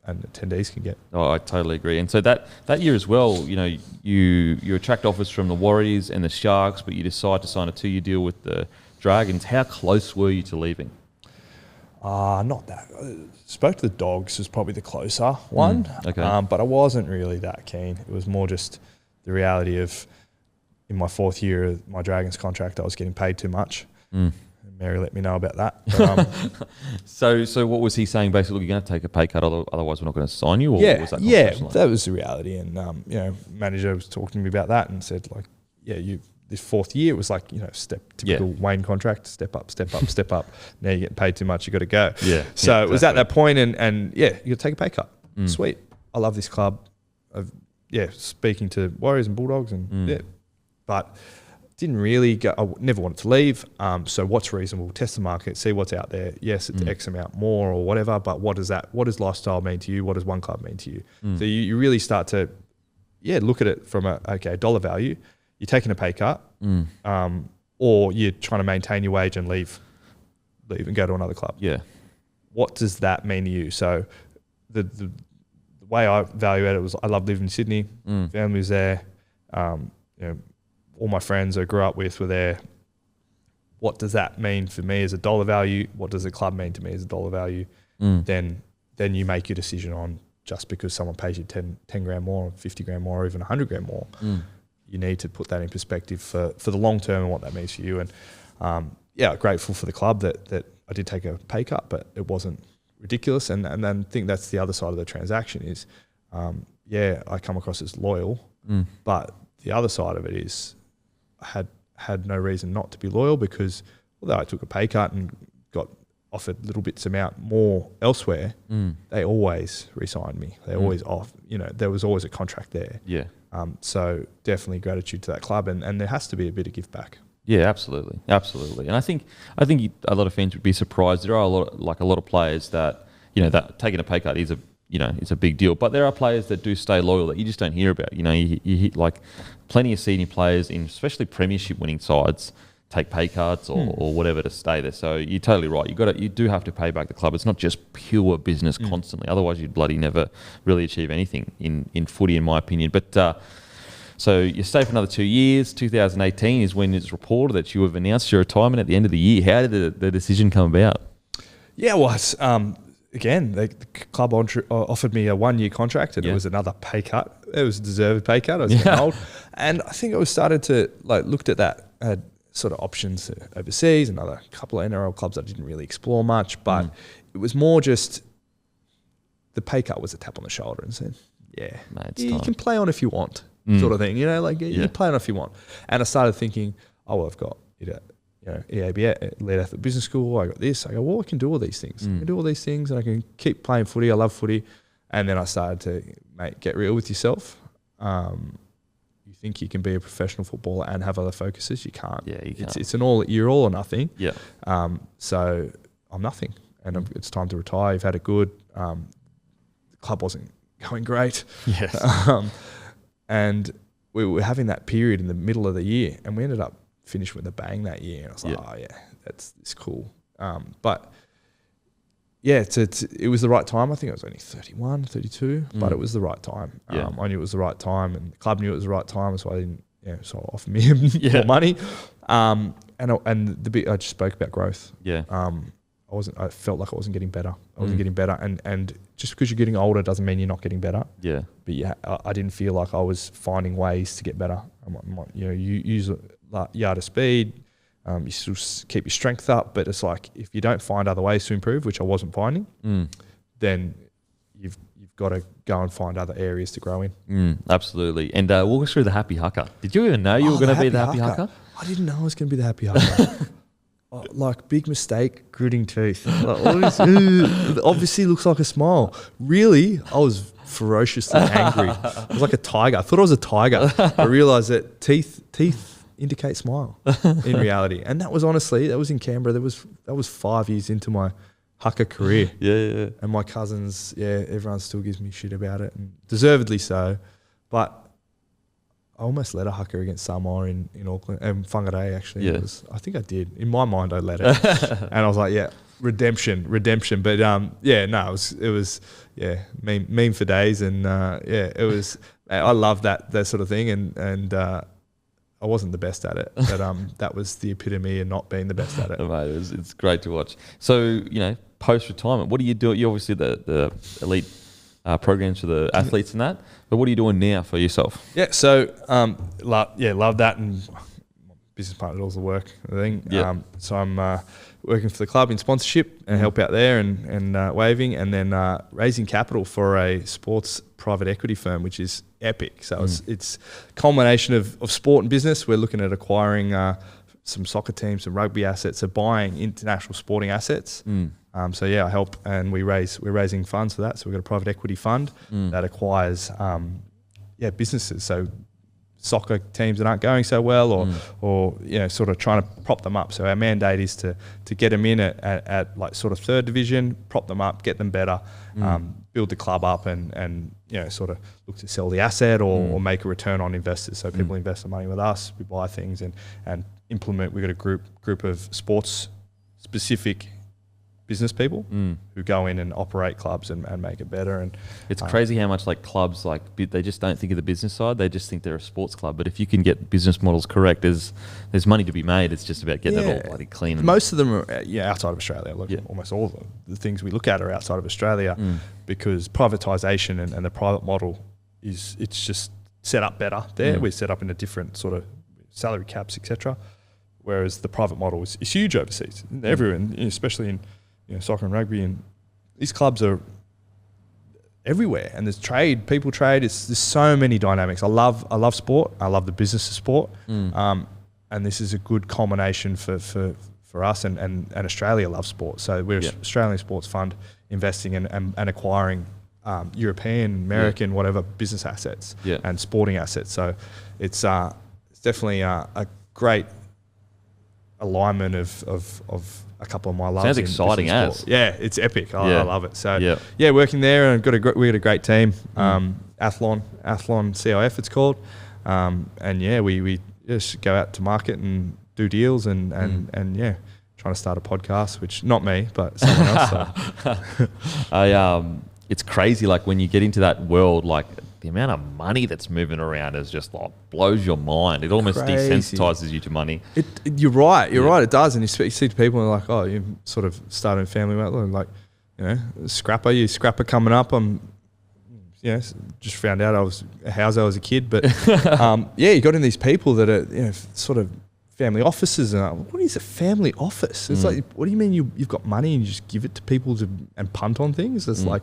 attendees can get. Oh, I totally agree. And so that year as well, you attract offers from the Warriors and the Sharks, but you decide to sign a 2-year deal with the Dragons. How close were you to leaving? Not that. Spoke to the Dogs was probably the closer one. Okay. But I wasn't really that keen. It was more just the reality of, in my 4th year of my Dragons contract, I was getting paid too much. Mary let me know about that. But, so what was he saying? Basically, you're going to take a pay cut, otherwise we're not going to sign you? Or was that that was the reality. And manager was talking to me about that and said, like, you this fourth year, it was like, typical Wayne contract, step up, step up, step up. Now you're getting paid too much, you got to go. Yeah. So it was at that point, and you got to take a pay cut. Sweet. I love this club. Speaking to Warriors and Bulldogs, and but didn't really go. I never wanted to leave. So what's reasonable? Test the market, see what's out there. Yes, it's X amount more or whatever, but what does lifestyle mean to you? What does one club mean to you? So you really start to look at it from a dollar value. You're taking a pay cut, or you're trying to maintain your wage and leave and go to another club. Yeah. What does that mean to you? So the way I evaluated it was, I love living in Sydney. Family was there. All my friends I grew up with were there. What does that mean for me as a dollar value? What does the club mean to me as a dollar value? Then you make your decision on, just because someone pays you 10 grand more, 50 grand more, or even 100 grand more. You need to put that in perspective for the long term and what that means for you. And grateful for the club that I did take a pay cut, but it wasn't ridiculous. And then I think that's the other side of the transaction is, I come across as loyal, but the other side of it is I had no reason not to be loyal, because although I took a pay cut and got offered little bits amount more elsewhere, they always re-signed me. They always there was always a contract there. Yeah. So definitely gratitude to that club, and there has to be a bit of give back. Yeah, absolutely. And I think a lot of fans would be surprised. There are a lot of players that, that taking a pay cut is it's a big deal. But there are players that do stay loyal that you just don't hear about. You hit like plenty of senior players in especially premiership winning sides take pay cuts or whatever to stay there. So you're totally right. You do have to pay back the club. It's not just pure business constantly. Otherwise, you'd bloody never really achieve anything in footy, in my opinion. But so you stay for another 2 years. 2018 is when it's reported that you have announced your retirement at the end of the year. How did the decision come about? Yeah, well, again, the club offered me a 1 year contract, and it was another pay cut. It was a deserved pay cut. I was getting old, and I think I was started to looked at that. I had sort of options overseas, another couple of NRL clubs I didn't really explore much, but it was more just the pay cut was a tap on the shoulder and said, mate, you can play on if you want, sort of thing. You play on if you want. And I started thinking, I've got EAB, Lead Athlete Business School. I got this. I go, well, I can do all these things. I can do all these things, and I can keep playing footy. I love footy. And then I started to, get real with yourself. You think you can be a professional footballer and have other focuses? You can't. Yeah, you can't. It's you're all or nothing. Yeah. So I'm nothing, and it's time to retire. You've had it good. The club wasn't going great. Yes. And we were having that period in the middle of the year, and we ended up finished with a bang that year. And I was like, it's cool. But it was the right time. I think I was only 31, 32, but it was the right time. I knew it was the right time, and the club knew it was the right time, so I didn't, so offer me more money. And I just spoke about growth. Yeah. I felt like I wasn't getting better. I wasn't getting better. And just because you're getting older doesn't mean you're not getting better. Yeah. But I didn't feel like I was finding ways to get better. You use yard of speed, you still keep your strength up, but it's like if you don't find other ways to improve, which I wasn't finding, then you've got to go and find other areas to grow in. Absolutely. And walk us through the happy hugger. Did you even know you were going to be the happy hugger? I didn't know I was going to be the happy hugger. Big mistake, gritting teeth. Obviously looks like a smile. Really, I was ferociously angry. I was like a tiger. I thought I was a tiger. I realised that teeth indicate smile in reality. And that was in Canberra. That was 5 years into my haka career. Yeah. And my cousins, everyone still gives me shit about it, and deservedly so. But I almost led a haka against Samoa in Auckland, and Whangarei actually. Yeah. I think I did. In my mind, I led it. And I was like, redemption. But it was meme for days. And it was, I love that sort of thing. And I wasn't the best at it, but that was the epitome of not being the best at it. Mate, it's great to watch. So, post-retirement, what do you do? You obviously the elite programs for the athletes and that, but what are you doing now for yourself? Yeah, so love that, and business partner does all the work, I think. Yeah. So I'm working for the club in sponsorship and help out there and waving, and then raising capital for a sports private equity firm, which is epic. So it's a culmination of sport and business. We're looking at acquiring some soccer teams, some rugby assets, so buying international sporting assets. So yeah, I help, and we're raising funds for that. So we've got a private equity fund that acquires businesses. So soccer teams that aren't going so well, or sort of trying to prop them up. So our mandate is to get them in at like sort of third division, prop them up, get them better, build the club up, and sort of look to sell the asset or make a return on investors. So people invest the money with us, we buy things and implement. We've got a group of sports specific business people who go in and operate clubs and make it better. And it's crazy how much like clubs, like they just don't think of the business side. They just think they're a sports club. But if you can get business models correct, there's money to be made. It's just about getting it all bloody clean. Most of them are outside of Australia. Almost all of the things we look at are outside of Australia because privatisation and the private model it's just set up better there. We're set up in a different sort of salary caps, etc. Whereas the private model is huge overseas, everywhere, and especially in soccer and rugby, and these clubs are everywhere. And there's trade, people trade. There's so many dynamics. I love sport. I love the business of sport. And this is a good culmination for us. And Australia loves sport. So we're Australian Sports Fund investing and acquiring European, American, whatever business assets and sporting assets. So it's definitely a great alignment of a couple of my loves. Sounds exciting as. Yeah, it's epic. I love it. So working there, and we got a great team. Athlon CIF it's called. We just go out to market and do deals and trying to start a podcast, which not me, but someone else. So. It's crazy, like when you get into that world, like the amount of money that's moving around is just like blows your mind. It almost desensitizes you to money. You're right. It does. And you see to people and they're like, oh, you're sort of starting a family, like, scrapper coming up. Just found out I was a houser as a kid, but you got in these people that are sort of family offices, and what is a family office? It's like, what do you mean you've got money and you just give it to people and punt on things? It's like,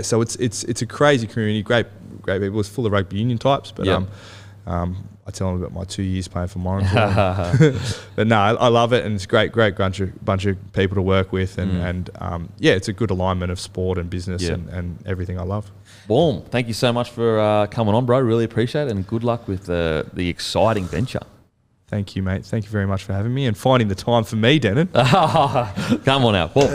so it's a crazy community, great people. It's full of rugby union types, but I tell them about my 2 years playing for Morrinsville. But no, I love it, and it's a great bunch of people to work with, and it's a good alignment of sport and business and everything I love. Boom! Thank you so much for coming on, bro. Really appreciate it, and good luck with the exciting venture. Thank you, mate. Thank you very much for having me and finding the time for me, Denon. Come on out. Well,